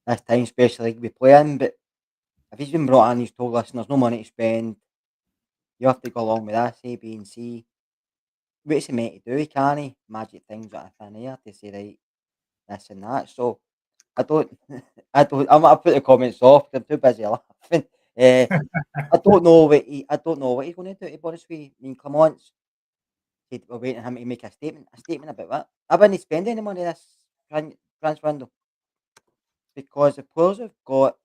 this time, especially we play in. But if he's been brought in, he's told, listen, there's no money to spend. You have to go along with this, A, B, and C. What's he meant to do? He can't magic things out of thin air to say, right, this and that. So I don't, I'm going to put the comments off because I'm too busy laughing. I don't know what he's going to do, to be honest with you. I mean, Clement said we're waiting for him to make a statement about that. I wouldn't spend any money this transfer window because the players we've got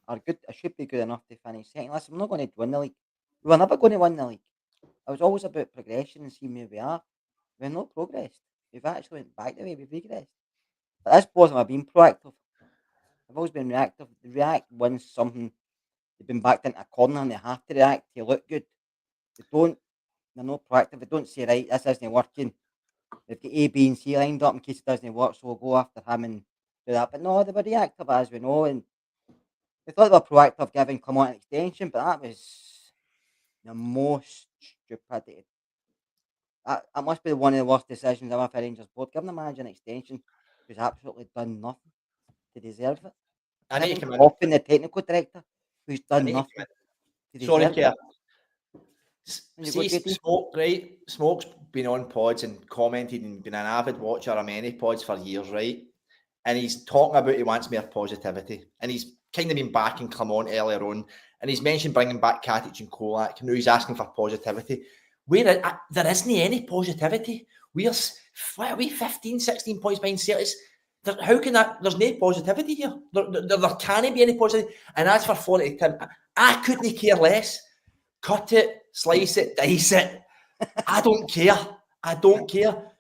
are good. I should be good enough to finish second. Listen, I'm not going to win the league. We were never going to win the league. It was always about progression and seeing where we are. We've not progressed. We've actually went back the way we've regressed. But this wasn't about being proactive. I've always been reactive. They react when something they've been backed into a corner and they have to react to look good. They're not proactive. They don't say, right, this isn't working. They've got A, B, and C lined up in case it doesn't work, so we'll go after him and do that. But no, they were reactive, as we know, and they thought they were proactive giving Clement an extension, but that was the most stupidity. That must be one of the worst decisions ever for Rangers board. Giving the manager an extension who's absolutely done nothing to deserve it.
I need to come in.
Often the technical director who's done nothing to deserve
Sorry, Kerr.
it.
See, Smoke, right? Smoke's been on pods and commented and been an avid watcher of many pods for years, right? And he's talking about he wants more positivity. And he's kind of been backing Clement earlier on. And he's mentioned bringing back Katic and Kolak. Now he's asking for positivity. There isn't any positivity. What are we, 15, 16 points behind Celtics? How can that? There's no positivity here. There can't be any positivity. And as for 40 Tim, I couldn't care less. Cut it, slice it, dice it. I don't care. I don't care.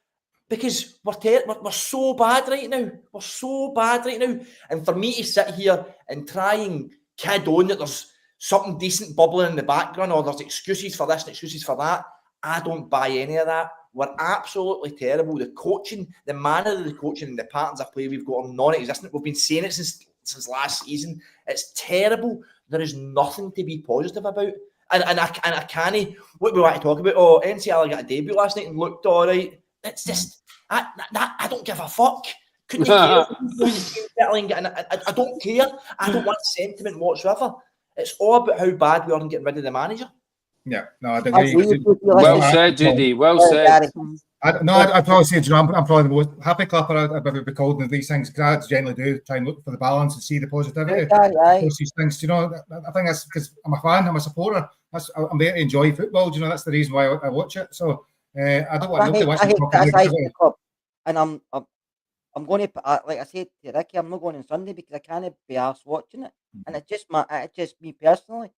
Because we're so bad right now. We're so bad right now. And for me to sit here and try and kid on that there's something decent bubbling in the background or there's excuses for this and excuses for that, I don't buy any of that. were absolutely terrible. The coaching, the manner of the coaching and the patterns of play we've got are non-existent. We've been saying it since last season. It's terrible. There is nothing to be positive about. And I can't, what we want to talk about, NCL got a debut last night and looked all right. It's just, I don't give a fuck. Couldn't you care? I don't care. I don't want sentiment whatsoever. It's all about how bad we are in getting rid of the manager.
Yeah, no, I agree.
Well said, JD. Well said.
I'd probably say, I'm probably the most happy clapper I've ever been called in these things. I generally do try and look for the balance and see the positivity. These things, I think that's because I'm a fan, I'm a supporter. I'm there to enjoy football. That's the reason why I watch it. So I don't want nobody watching
the club. And I'm going to, like I said to Ricky, I'm not going on Sunday because I can't be arsed watching it. And it's just me personally.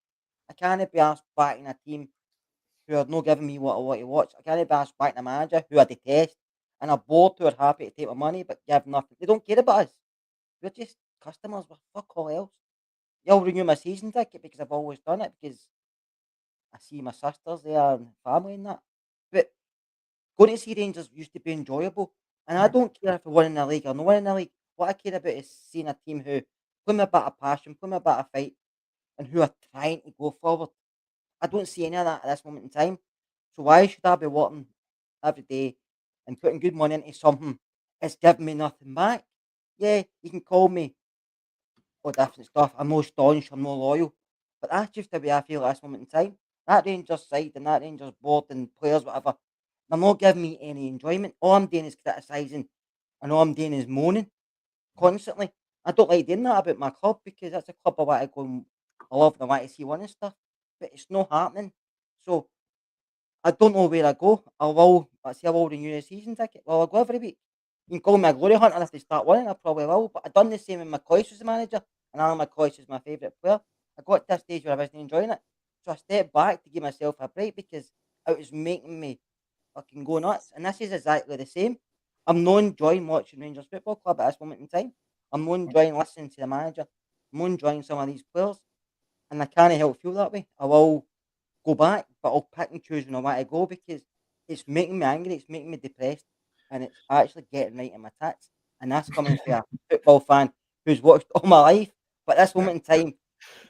I can't be arsed backing a team who are not giving me what I want to watch. I can't be arsed backing a manager who I detest and a board who are happy to take my money but give nothing. They don't care about us. We're just customers with fuck all else. I'll renew my season ticket because I've always done it because I see my sisters there and family and that. But going to see Rangers used to be enjoyable. And I don't care if we win in the league or not win in the league. What I care about is seeing a team who play me a bit of passion, play me a bit of fight, and who are trying to go forward. I don't see any of that at this moment in time. So why should I be working every day and putting good money into something that's giving me nothing back? Yeah, you can call me all different stuff. I'm no staunch, I'm no loyal. But that's just the way I feel at this moment in time. That Rangers side and that Rangers board and players, whatever, they're not giving me any enjoyment. All I'm doing is criticising and all I'm doing is moaning constantly. I don't like doing that about my club because that's a club I want to go and I love and I want to see win and stuff. But it's not happening. So I don't know where I go. I will renew the season ticket. Well, I'll go every week. You can call me a glory hunter, and if they start winning, I probably will. But I've done the same when McCoy was the manager, and Alan McCoy is my favourite player. I got to a stage where I wasn't enjoying it. So I stepped back to give myself a break because it was making me fucking go nuts. And this is exactly the same. I'm not enjoying watching Rangers Football Club at this moment in time. I'm not enjoying listening to the manager. I'm not enjoying some of these players. And I can't help feel that way. I will go back, but I'll pick and choose when I want to go because it's making me angry, it's making me depressed, and it's actually getting right in my tits. And that's coming from a football fan who's watched all my life. But at this moment in time,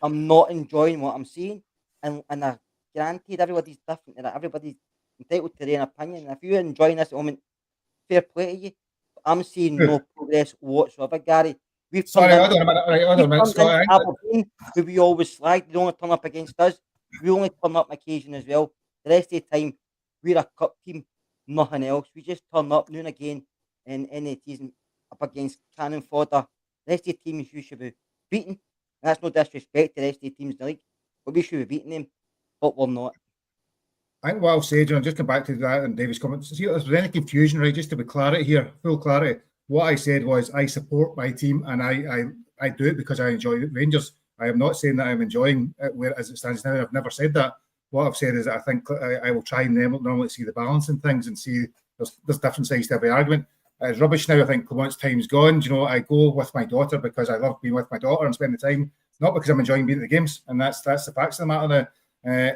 I'm not enjoying what I'm seeing. And I guaranteed everybody's different, and everybody's entitled to their own opinion. And if you're enjoying this at the moment, fair play to you. But I'm seeing no progress whatsoever, Gary. We've
Sorry, hold on a minute, Scott.
Aberdeen, who we always slag, they don't turn up against us. We only turn up on occasion as well. The rest of the time, we're a cup team, nothing else. We just turn up now and again in any season up against cannon fodder. The rest of the teams you should be beaten. That's no disrespect to the rest of the teams in the league, but we should be beating them, but we're not.
I think what I'll say, John, just come back to that and David's comments. See, if there's any confusion, right, just to be clarity here, full clarity. What I said was I support my team and I do it because I enjoy Rangers. I am not saying that I'm enjoying it where as it stands now. I've never said that. What I've said is that I think I will try and normally see the balance in things and see there's different sides to every argument. It's rubbish now. I think Clement's time's gone. I go with my daughter because I love being with my daughter and spending the time, not because I'm enjoying being at the games. And that's the facts of the matter now.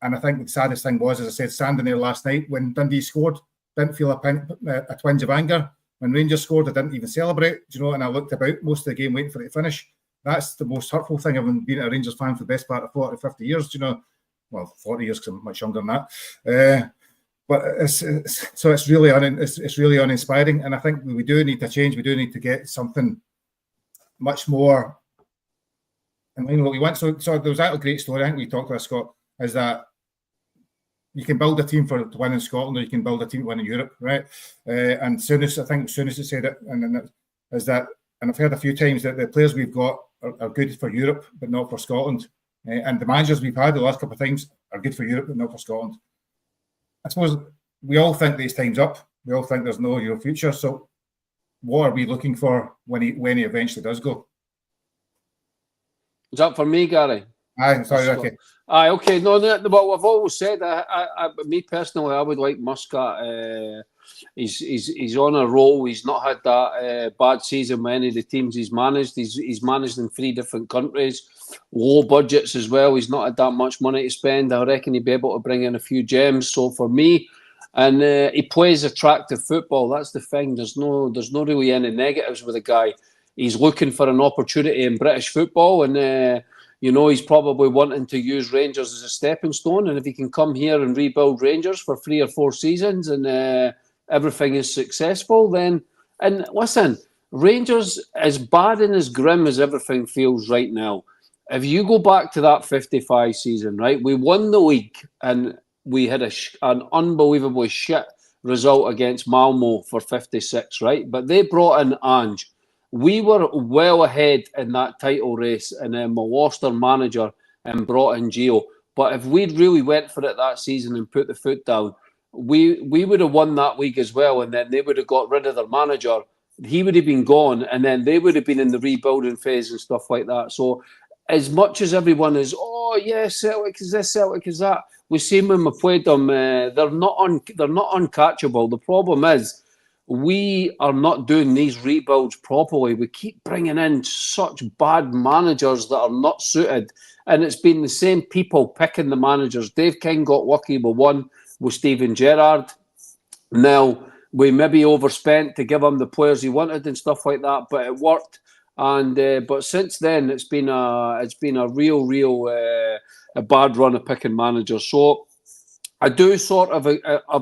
And I think the saddest thing was, as I said, standing there last night when Dundee scored, didn't feel a twinge of anger. When Rangers scored, I didn't even celebrate, and I looked about most of the game waiting for it to finish. That's the most hurtful thing. I've been a Rangers fan for the best part of 40, 50 years, Well, 40 years because I'm much younger than that. But it's really uninspiring. And I think we do need to change. We do need to get something much more in line with what we want. So there was that a great story, I think we talked about, Scott, is that you can build a team to win in Scotland, or you can build a team to win in Europe, right? And soonest it said it, and I've heard a few times that the players we've got are good for Europe, but not for Scotland. And the managers we've had the last couple of times are good for Europe, but not for Scotland. I suppose we all think these time's up. We all think there's no real future. So what are we looking for when he eventually does go?
Is that for me, Gary?
Aye, sorry, okay.
Aye, okay. No, what I've always said, me personally, I would like Muscat. He's on a roll. He's not had that bad season with any of the teams he's managed. He's managed in 3 different countries, low budgets as well. He's not had that much money to spend. I reckon he'd be able to bring in a few gems. So for me, And he plays attractive football. That's the thing. There's no really any negatives with the guy. He's looking for an opportunity in British football, and he's probably wanting to use Rangers as a stepping stone. And if he can come here and rebuild Rangers for 3 or 4 seasons, and everything is successful, then. And listen, Rangers, as bad and as grim as everything feels right now, if you go back to that 55 season, right, we won the league and we had an unbelievably shit result against Malmo for 56, right? But they brought in Ange. We were well ahead in that title race, and then we lost our manager and brought in Gio. But if we'd really went for it that season and put the foot down, we would have won that league as well, and then they would have got rid of their manager. He would have been gone, and then they would have been in the rebuilding phase and stuff like that. So as much as everyone is, oh yeah, Celtic is this, Celtic is that, we've seen when we played them, they're not uncatchable. The problem is we are not doing these rebuilds properly. We keep bringing in such bad managers that are not suited, and it's been the same people picking the managers. Dave King got lucky with one, with Steven Gerrard. Now, we maybe overspent to give him the players he wanted and stuff like that, but it worked. And but since then, it's been a real a bad run of picking managers. So I do sort of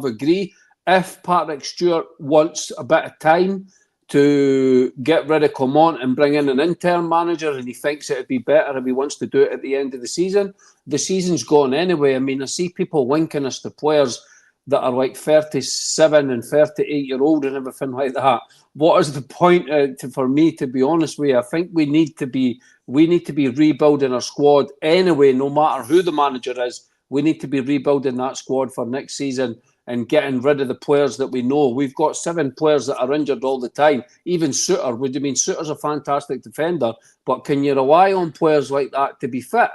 agree. If Patrick Stewart wants a bit of time to get rid of Clement and bring in an interim manager, and he thinks it would be better if he wants to do it at the end of the season's gone anyway. I mean, I see people linking us to players that are like 37 and 38-year-old and everything like that. What is the point for me, to be honest with you? I think we need to be rebuilding our squad anyway, no matter who the manager is. We need to be rebuilding that squad for next season and getting rid of the players that we know. We've got 7 players that are injured all the time. Even Suter, would you mean Suter's a fantastic defender, but can you rely on players like that to be fit?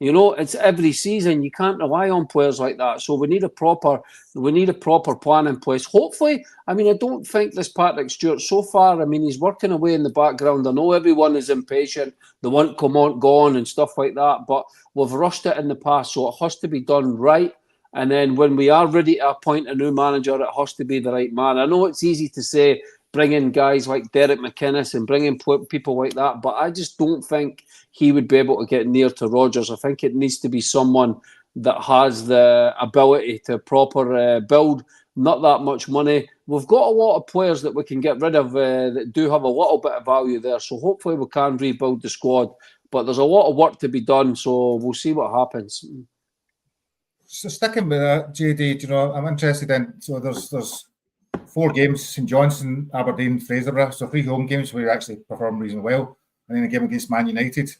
You know, it's every season. You can't rely on players like that. So we need a proper plan in place. Hopefully, I mean, I don't think this Patrick Stewart so far, I mean, he's working away in the background. I know everyone is impatient. They want Clement gone and stuff like that, but we've rushed it in the past, so it has to be done right. And then when we are ready to appoint a new manager, it has to be the right man. I know it's easy to say, bring in guys like Derek McInnes and bring in people like that, but I just don't think he would be able to get near to Rodgers. I think it needs to be someone that has the ability to proper build, not that much money. We've got a lot of players that we can get rid of that do have a little bit of value there, so hopefully we can rebuild the squad. But there's a lot of work to be done, so we'll see what happens.
So sticking with that, JD, you know, I'm interested in, so there's 4 games, St Johnstone, Aberdeen, Fraserburgh, so 3 home games where you actually performed reasonably well, and then a game against Man United.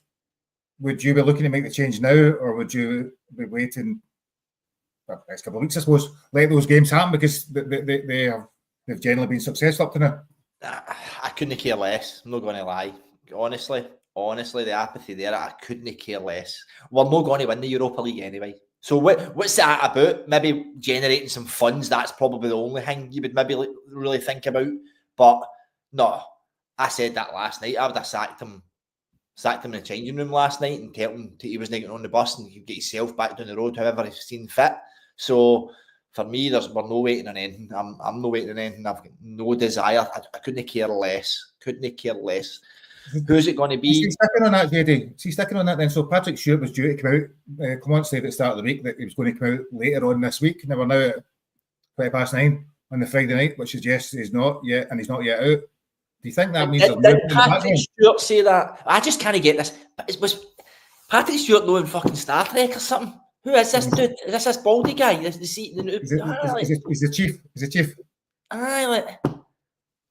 Would you be looking to make the change now, or would you be waiting the next couple of weeks, I suppose, let those games happen, because they've generally been successful up to now?
I couldn't care less. I'm not going to lie. Honestly, the apathy there, I couldn't care less. We're not going to win the Europa League anyway. So what's that about? Maybe generating some funds, that's probably the only thing you would maybe really think about. But no, I said that last night. I would have sacked him in the changing room last night and told him he was getting on the bus and he'd get himself back down the road, however he's seen fit. So for me, we're no waiting on anything. I'm no waiting on anything. I've got no desire. I couldn't care less. Who's it going to be?
Is he sticking on that, JD? Is he sticking on that then? So Patrick Stewart was due to come out. Clement said at the start of the week that he was going to come out later on this week. Now we're now at 9:20 on the Friday night, which suggests he's not yet, and he's not yet out. Do you think that means
did Patrick Stewart say that? I just can't get this. Was Patrick Stewart knowing fucking Star Trek or something? Who is this dude? Is this baldy guy? He's
the chief. He's the chief.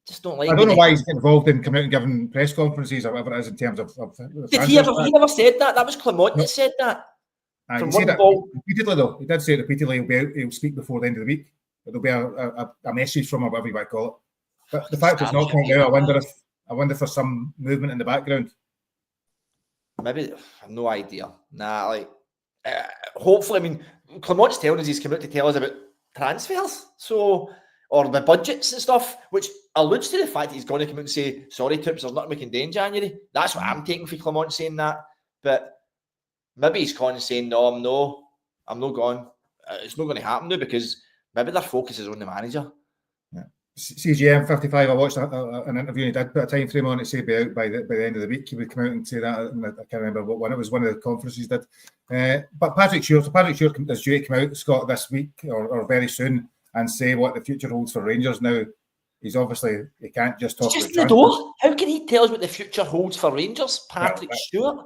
Just don't like.
I don't know why he's getting involved in coming out and giving press conferences or whatever it is in terms of
Did he never said that? That was Clement that said that.
He said it repeatedly, though. He did say it repeatedly. He'll speak before the end of the week. But there'll be a message from him, whatever you might call it. But the fact it's not coming out, I wonder if there's some movement in the background.
Maybe, I have no idea. Hopefully, I mean, Clement's telling us he's come out to tell us about transfers, or the budgets and stuff, which alludes to the fact that he's going to come out and say, sorry, Tips, there's nothing we can do in January. That's what I'm taking for Clement saying that. But maybe he's calling and saying, no, I'm not going. It's not going to happen now because Maybe their focus is on the manager.
CGM 55, I watched an interview and he did put a time frame on it, say by out by the end of the week he would come out and say that. And I can't remember what one it was, one of the conferences he did. But Patrick Stewart is due to come out, Scott, this week or very soon and say what the future holds for Rangers. Now, he can't just talk
It's just
about
the door. How can he tell us what the future holds for Rangers? Patrick Stewart?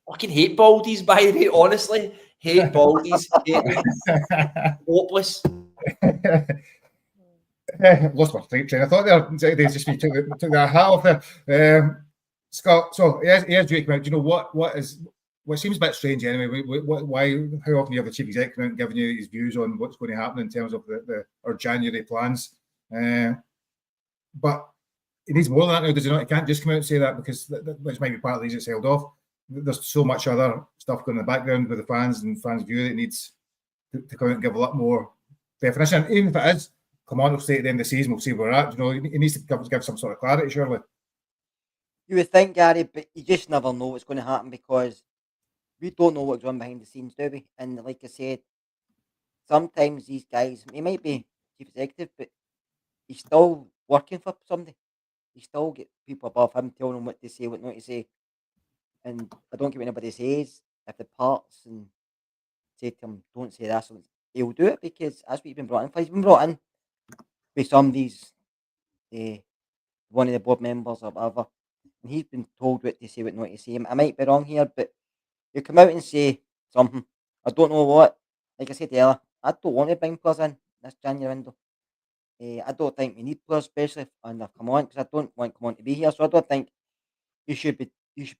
Fucking hate Baldies, by the way, honestly. Hate Baldies. Hate them. Hopeless.
Lost my train of thought there. They just took their hat off there. Scott, so he is due to come out. Do you know what seems a bit strange anyway? How often you have the chief executive come out and giving you his views on what's going to happen in terms of our January plans? But he needs more than that now, does he not? He can't just come out and say that because which might be part of the reason it's held off. There's so much other stuff going in the background with the fans and fans' view that it needs to come out and give a lot more definition. And even if it is, come on, we'll stay at the end of the season, we'll see where we're at. You know, he needs to give some sort of clarity, surely.
You would think, Gary, but you just never know what's going to happen because we don't know what's going on behind the scenes, do we? And like I said, sometimes these guys, he might be chief executive, but he's still working for somebody. He still get people above him telling him what to say, what not to say. And I don't care what anybody says. If the parts and say to him, don't say that, he'll do it because that's what he's been brought in for. He's been brought in by somebody's, one of the board members or whatever. And he's been told what to say, what not to say. I might be wrong here, but you come out and say something. I don't know what. Like I said earlier, I don't want to bring players in this January window. I don't think we need players, especially on the come on, because I don't want come on to be here. So I don't think you should be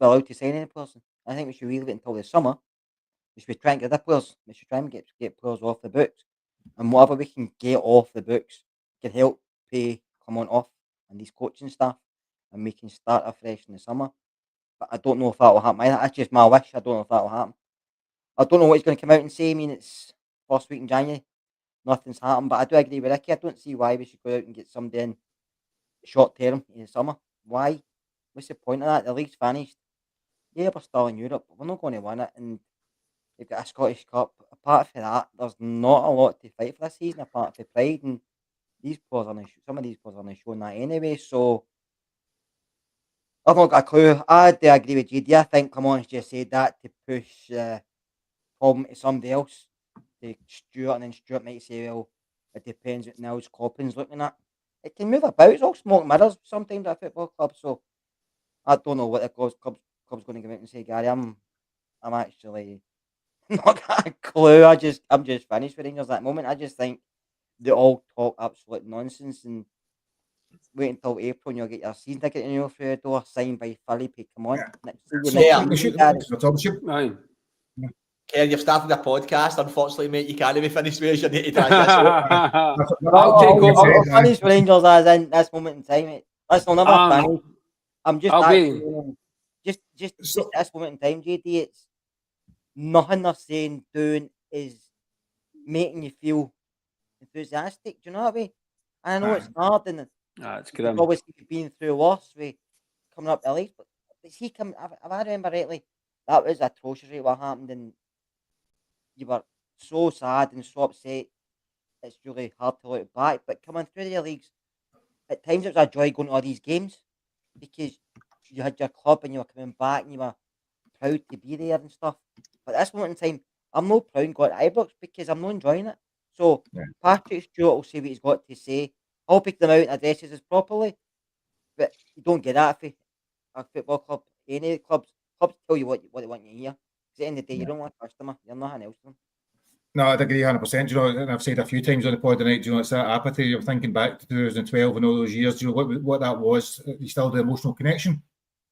allowed to sign any person. I think we should leave it until the summer. We should be trying to get the players. We should try and get players off the books, and whatever we can get off the books can help pay come on off and these coaching staff, and we can start afresh in the summer. But I don't know if that will happen either. That's just my wish. I don't know if that will happen. I don't know what he's going to come out and say. I mean, it's first week in January. Nothing's happened, but I do agree with Ricky. I don't see why we should go out and get somebody in short term in the summer. Why? What's the point of that? The league's finished. Yeah, we're still in Europe, but we're not going to win it. And they've got a Scottish Cup. Apart from that, there's not a lot to fight for this season apart from pride. And these players are some of these players are not showing that anyway. So I've not got a clue. I do agree with JD. I think Clement just said that to push problem to somebody else. To Stuart, and then Stuart might say, well, it depends what Nils Coppin's looking at. It can move about. It's all smoke and mirrors sometimes at a football club. So I don't know what the club's going to come out and say, Gary. I'm actually not got a clue. I'm just finished with Rangers at that moment. I just think they all talk absolute nonsense and wait until April and you'll get your season ticket in your through the door signed by Philippe. Come on.
Ken, you've started a podcast. Unfortunately, mate, you can't be finished with us. You need to transition.
I'll take over.
I'll finish with Rangers as in this moment in time, mate. Listen, I'll never finish. I'm just just this moment in time, JD. It's nothing they're saying, doing is making you feel enthusiastic. Do you know what I mean? And I know it's hard, and
it's grim.
Obviously been through loss with coming up the league, but he come. If I remember rightly, that was atrocious. Right, what happened, and you were so sad and so upset. It's really hard to look back. But coming through the leagues, at times it was a joy going to all these games because you had your club and you were coming back and you were proud to be there and stuff. But at this moment in time, I'm not proud and going to Ibrox because I'm not enjoying it. So Patrick Stewart will say what he's got to say. I'll pick them out and addresses us properly. But you don't get that for a football club. Any clubs tell you what they want you to hear. At the end of the day, you don't want a customer. You're nothing else to them.
No, I'd agree 100%. You know, and I've said a few times on the pod tonight, you know, it's that apathy. You're thinking back to 2012 and all those years, you know, what that was. You still have the emotional connection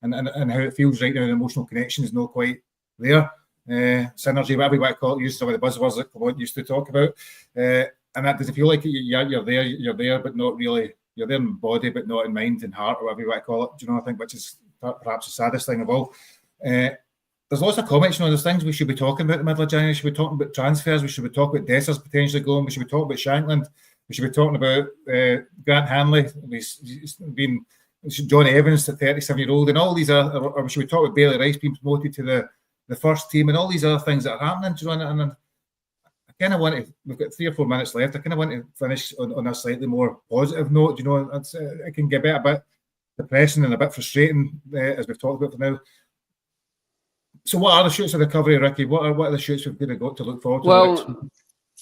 and how it feels right now. The emotional connection is not quite there. Synergy, whatever you want to call it, use some of the buzzwords that Clement used to talk about. And that doesn't feel like you're there, but not really. You're there in body, but not in mind and heart, or whatever you want to call it. Do you know, I think, which is perhaps the saddest thing of all. There's lots of comments, you know, there's things we should be talking about in the middle of January. We should be talking about transfers. We should be talking about Dessers potentially going. We should be talking about Shankland. We should be talking about Grant Hanley. Johnny Evans, the 37-year-old, and all these are. Or we should be talking about Bailey Rice being promoted to the first team, and all these other things that are happening. You know, and kind of want to. We've got 3 or 4 minutes left. I kind of want to finish on a slightly more positive note. You know, it can get a bit depressing and a bit frustrating as we've talked about for now. So, what are the shoots of recovery, Ricky? What are the shoots we've got to look forward to?
Well,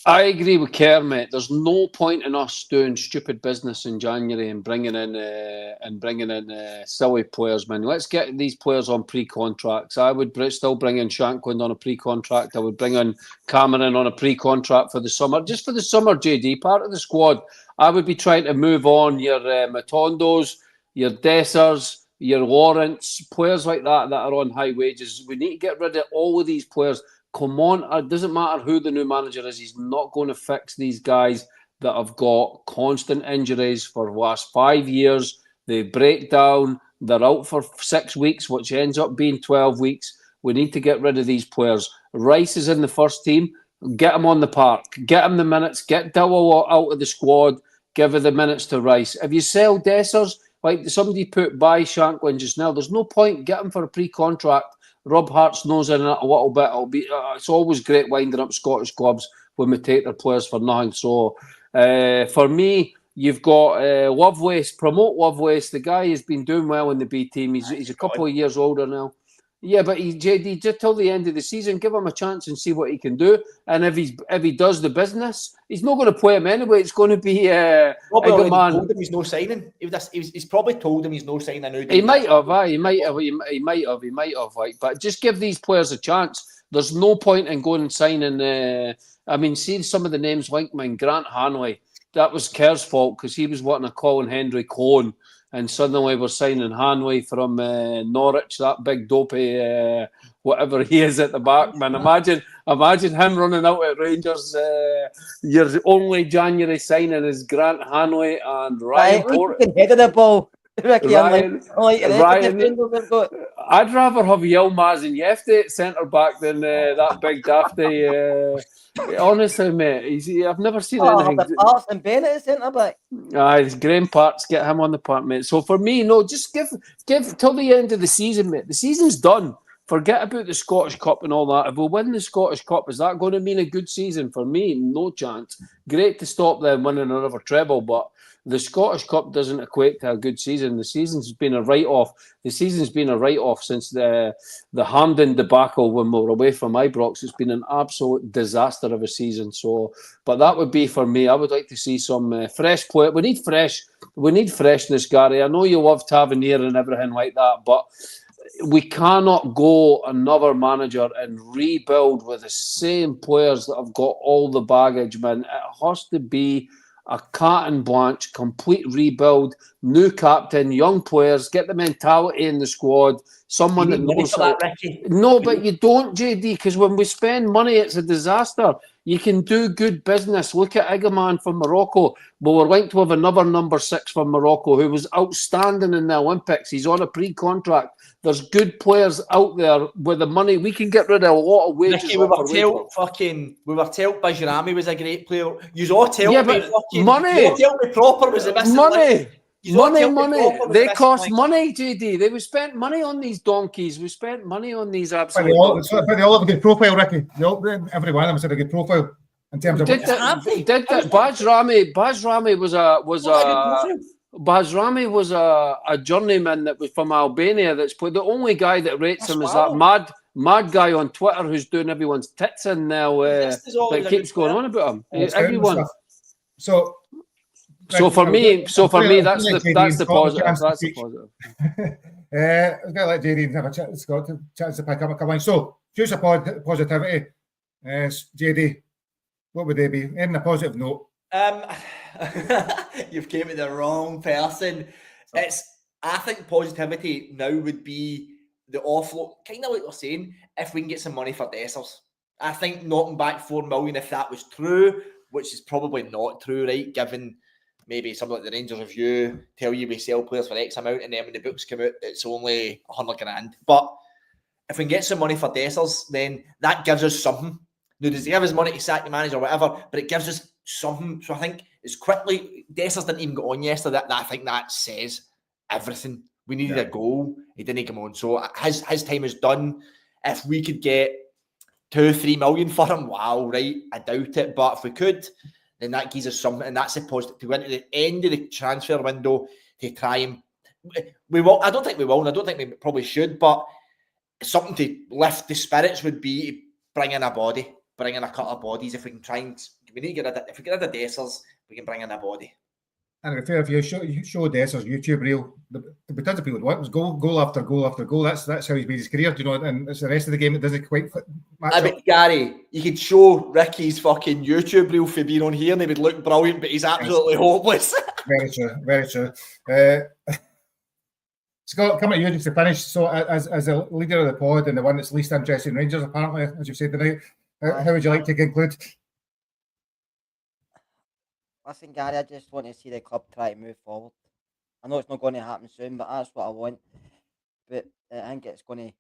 I agree with Clement. There's no point in us doing stupid business in January and bringing in silly players, man. Let's get these players on pre-contracts. I would still bring in Shankland on a pre-contract. I would bring in Cameron on a pre-contract for the summer, just for the summer. JD, part of the squad. I would be trying to move on your Matondos, your Dessers, your Lawrence, players like that are on high wages. We need to get rid of all of these players. Come on, it doesn't matter who the new manager is. He's not going to fix these guys that have got constant injuries for the last 5 years. They break down. They're out for 6 weeks, which ends up being 12 weeks. We need to get rid of these players. Rice is in the first team. Get him on the park. Get him the minutes. Get Dowell out of the squad. Give her the minutes to Rice. If you sell Dessers, like somebody put by Shankland just now, there's no point. Get him for a pre-contract. Rob Hart's nose in it a little bit. It's always great winding up Scottish clubs when we take their players for nothing. So, for me, you've got Lovelace. Promote Lovelace. The guy has been doing well in the B team. He's a couple of years older now. Yeah, but JD, just till the end of the season, give him a chance and see what he can do. And if he does the business, he's not going to play him anyway. It's going to be
probably already told him he's no signing. He's probably told him he's no signing.
He might have. Like, but just give these players a chance. There's no point in going and signing. Seeing some of the names like Grant Hanley. That was Kerr's fault because he was wanting to call in Henry Clone. And suddenly we're signing Hanley from Norwich, that big dopey, whatever he is at the back, man. Imagine him running out at Rangers. Your only January signing is Grant Hanley and Ryan.
Head of the ball. Ricky,
Ryan, I'd rather have Yilmaz and Yefty at centre back than that big dafty. Honestly, mate, I've never seen anything.
Parts and Bennett at centre back.
It's Graham Parts. Get him on the park, mate. So for me, no, just give till the end of the season, mate. The season's done. Forget about the Scottish Cup and all that. If we win the Scottish Cup, is that going to mean a good season? For me, no chance. Great to stop them winning another treble, but the Scottish Cup doesn't equate to a good season. The season's been a write-off. The season's been a write-off since the Hampden debacle when we were away from Ibrox. It's been an absolute disaster of a season. So, but that would be for me. I would like to see some fresh play. We need freshness, Gary. I know you love Tavernier and everything like that, but we cannot go another manager and rebuild with the same players that have got all the baggage, man. It has to be a cat and blanche, complete rebuild, new captain, young players, get the mentality in the squad, someone that knows No, but you don't, JD, because when we spend money, it's a disaster. You can do good business. Look at Egeman from Morocco. But we're going to have another number 6 from Morocco who was outstanding in the Olympics. He's on a pre-contract. There's good players out there with the money. We can get rid of a lot of wages.
Ricky, we were told Bajrami was a great player. You all tell me fucking
money.
You tell me proper was the best
money. Money. They cost money, JD. They spent money on these donkeys. We spent money on these absolute.
But they all have a good profile, Ricky. Every one of them has had a good profile in terms of.
Bajrami was a journeyman that was from Albania. That's played. The only guy that rates him is that mad guy on Twitter who's doing everyone's tits in now. That keeps going on about him. Everyone. So for me, that's the positive. That's the positive.
I've got to let JD have a chance to pick up a couple lines. So, choose a positivity. JD, what would they be? In a positive note.
You've came to the wrong person. I think positivity now would be the offload, kind of like you're saying, if we can get some money for Dessers. I think knocking back 4 million, if that was true, which is probably not true, right? Given maybe something like the Rangers Review tell you we sell players for X amount, and then when the books come out, it's only 100 grand. But if we can get some money for Dessers, then that gives us something. Now, does he have his money to sack the manager or whatever? But it gives us something. So I think it's quickly. Dessers didn't even go on yesterday. I think that says everything. We needed a goal. He didn't come on. So his time is done. If we could get 2-3 million for him, wow, right? I doubt it. But if we could, then that gives us something, and that's supposed to go into the end of the transfer window to try and we will. I don't think we will, and I don't think we probably should, but something to lift the spirits would be to bring in a body, bring in a couple of bodies. If we can try and we need to get rid of, if we get rid of Dessers, we can bring in a body.
And if you show Dessers YouTube reel, the tons of people what was goal after goal after goal. That's how he's made his career, you know. And it's the rest of the game that doesn't quite match up.
But Gary, you could show Ricky's fucking YouTube reel for being on here, and he would look brilliant, but he's absolutely hopeless.
Very true, very true. Scott, coming to you just to finish. So, as a leader of the pod and the one that's least interested in Rangers, apparently, as you said tonight, how would you like to conclude?
Listen, Gary, I just want to see the club try to move forward. I know it's not going to happen soon, but that's what I want. But I think it's going to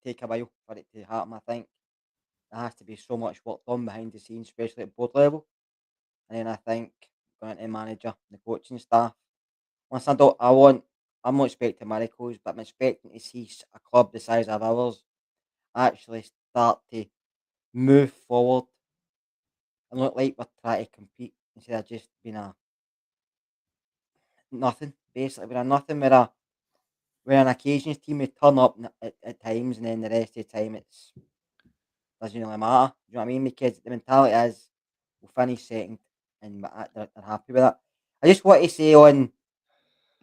take a while for it to happen. I think there has to be so much work done behind the scenes, especially at board level. And then I think going to manager, the coaching staff. Listen, I'm not expecting miracles, but I'm expecting to see a club the size of ours actually start to move forward and look like we're trying to compete instead of just being a nothing. Basically, we're a nothing. We're an occasions team. We turn up at times, and then the rest of the time it doesn't really matter. Do you know what I mean? Because the mentality is we'll finish second, and they're happy with that. I just want to say on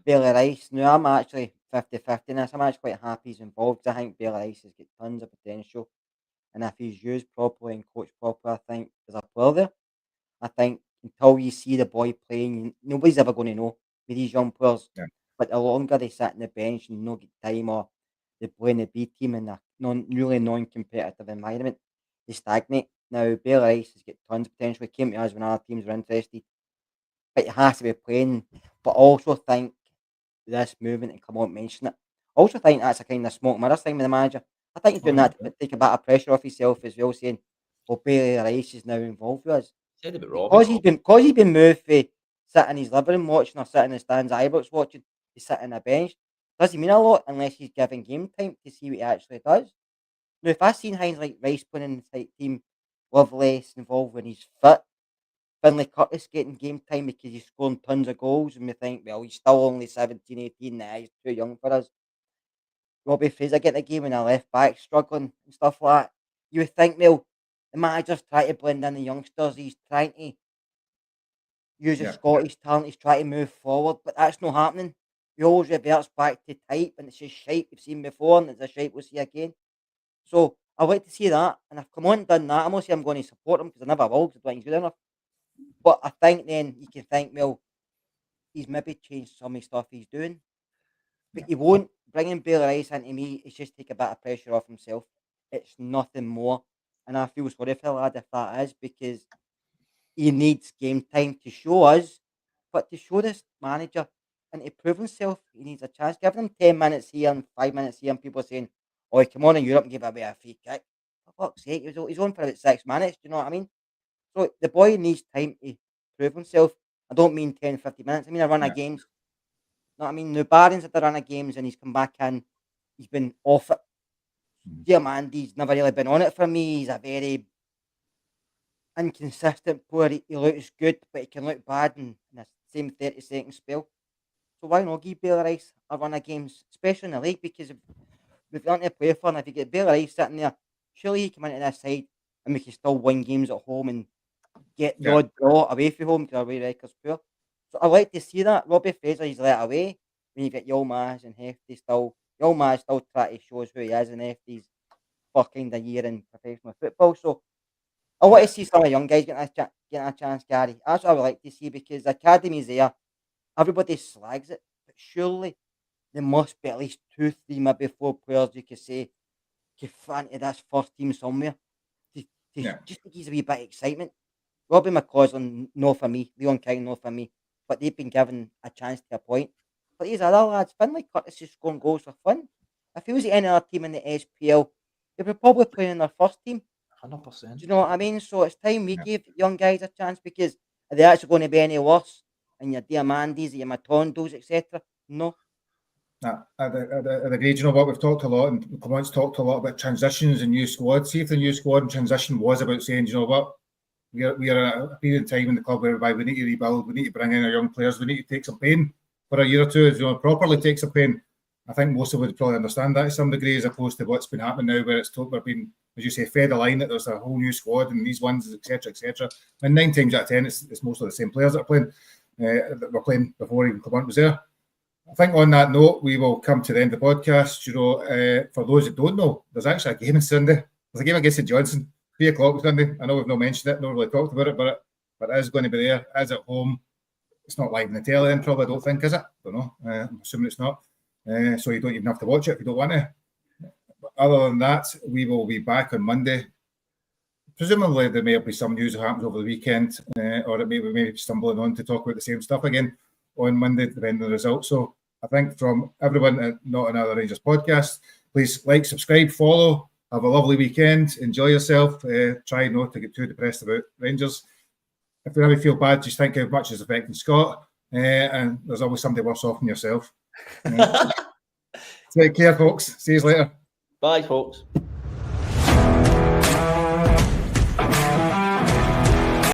Bailey Rice. Now, I'm actually 50-50 in this. I'm actually quite happy he's involved because I think Bailey Rice has got tons of potential. And if he's used properly and coached properly, I think there's a player there. I think until you see the boy playing, nobody's ever going to know with these young players.
Yeah.
But the longer they sit on the bench and not get time, or they play in the B team in a really non-competitive environment, they stagnate. Now, Bailey Rice has got tons of potential. He came to us when other teams were interested. But he has to be playing. But I also think this movement and come on and mention it. I also think that's a kind of smoke mirrors thing with the manager. I think he's doing that to take a bit of pressure off himself as well, saying, well, Bailey Rice is now involved with us.
Said a bit
Because he's been moved for sitting in his living room watching or sitting in the stands Ibrox watching to sit on a bench. Doesn't mean a lot unless he's given game time to see what he actually does. Now, if I seen Hines like Rice playing in the type team, Lovelace involved when he's fit, Finlay Curtis getting game time because he's scoring tons of goals, and we think, well, he's still only 17, 18, now he's too young for us. Robbie Fraser getting a game in a left back, struggling and stuff like that. You would think, well, the manager's trying to blend in the youngsters, he's trying to use his Scottish talent, he's trying to move forward, but that's not happening. He always reverts back to type, and it's just shite we've seen before, and it's a shite we'll see again. So I like to see that, and if come on done that, I'm not saying I'm going to support him because I never will, because I don't think he's good enough. But I think then you can think, well, he's maybe changed some of the stuff he's doing, but he won't. Bringing Bailey Rice into me, it's just take a bit of pressure off himself. It's nothing more, and I feel sorry for the lad if that is, because he needs game time to show us, but to show this manager and to prove himself, he needs a chance. Giving him 10 minutes here and 5 minutes here, and people are saying, oh, he come on in Europe and give away a free kick. For fuck's sake, he's on for about 6 minutes, do you know what I mean? So the boy needs time to prove himself. I don't mean 10, 50 minutes. I mean a run of games. You know what I mean? Now, Barron's at the run of games and he's come back in. He's been off it. Diamandi's never really been on it for me. He's a very inconsistent player. He looks good, but he can look bad in the same 30-second spell. So why not give Bailey Rice a run of games, especially in the league? Because we've got to play for, and if you get Bailey Rice sitting there, surely he come into this side and we can still win games at home and get the odd draw away from home because our away record's poor. So I like to see that. Robbie Fraser, he's let away when you get Yilmaz and Hefty still. Yilmaz still trying to show us who he is, and Hefty's fucking a year in professional football. So I want to see some of the young guys getting a chance, Gary. That's what I would like to see, because the academy's there. Everybody slags it, but surely there must be at least 2, 3, maybe 4 players you could say could fit into this first team somewhere. Just to give a wee bit of excitement. Robbie McCausland, no for me. Leon King, no for me. But they've been given a chance to a point. But these other lads, Finlay Curtis is scoring goals for fun. If he was any other team in the SPL, they were probably playing in their first team.
100%.
Do you know what I mean? So it's time we give young guys a chance, because are they actually going to be any worse? And your Diamandis, your Matondos, etc.? No.
I'd agree. You know what? We've talked a lot, and Clement's talked a lot about transitions and new squad. See if the new squad and transition was about saying, you know what, we are at a period of time in the club whereby we need to rebuild, we need to bring in our young players, we need to take some pain for a year or two, properly take some pain. I think most of us would probably understand that to some degree, as opposed to what's been happening now, where we're being, as you say, fed a line that there's a whole new squad and these ones, etc., etc. And 9 times out of 10, it's mostly the same players that are playing, that were playing before even Clement was there. I think on that note, we will come to the end of the podcast. For those that don't know, there's actually a game on Sunday. There's a game against St Johnstone, 3 o'clock Sunday. I know we've not mentioned it, not really talked about it, but it is going to be there, as at home. It's not live in the telly, then probably, I don't think, is it? I don't know. I'm assuming it's not. So you don't even have to watch it if you don't want to. But other than that, we will be back on Monday. Presumably, there may be some news that happens over the weekend, or we may be stumbling on to talk about the same stuff again on Monday, depending on the results. So I think from everyone at Not Another Rangers podcast, please like, subscribe, follow. Have a lovely weekend. Enjoy yourself. Try not to get too depressed about Rangers. If you ever feel bad, just think how much is affecting Scott. And there's always somebody worse off than yourself. Take care, folks. See you later.
Bye, folks.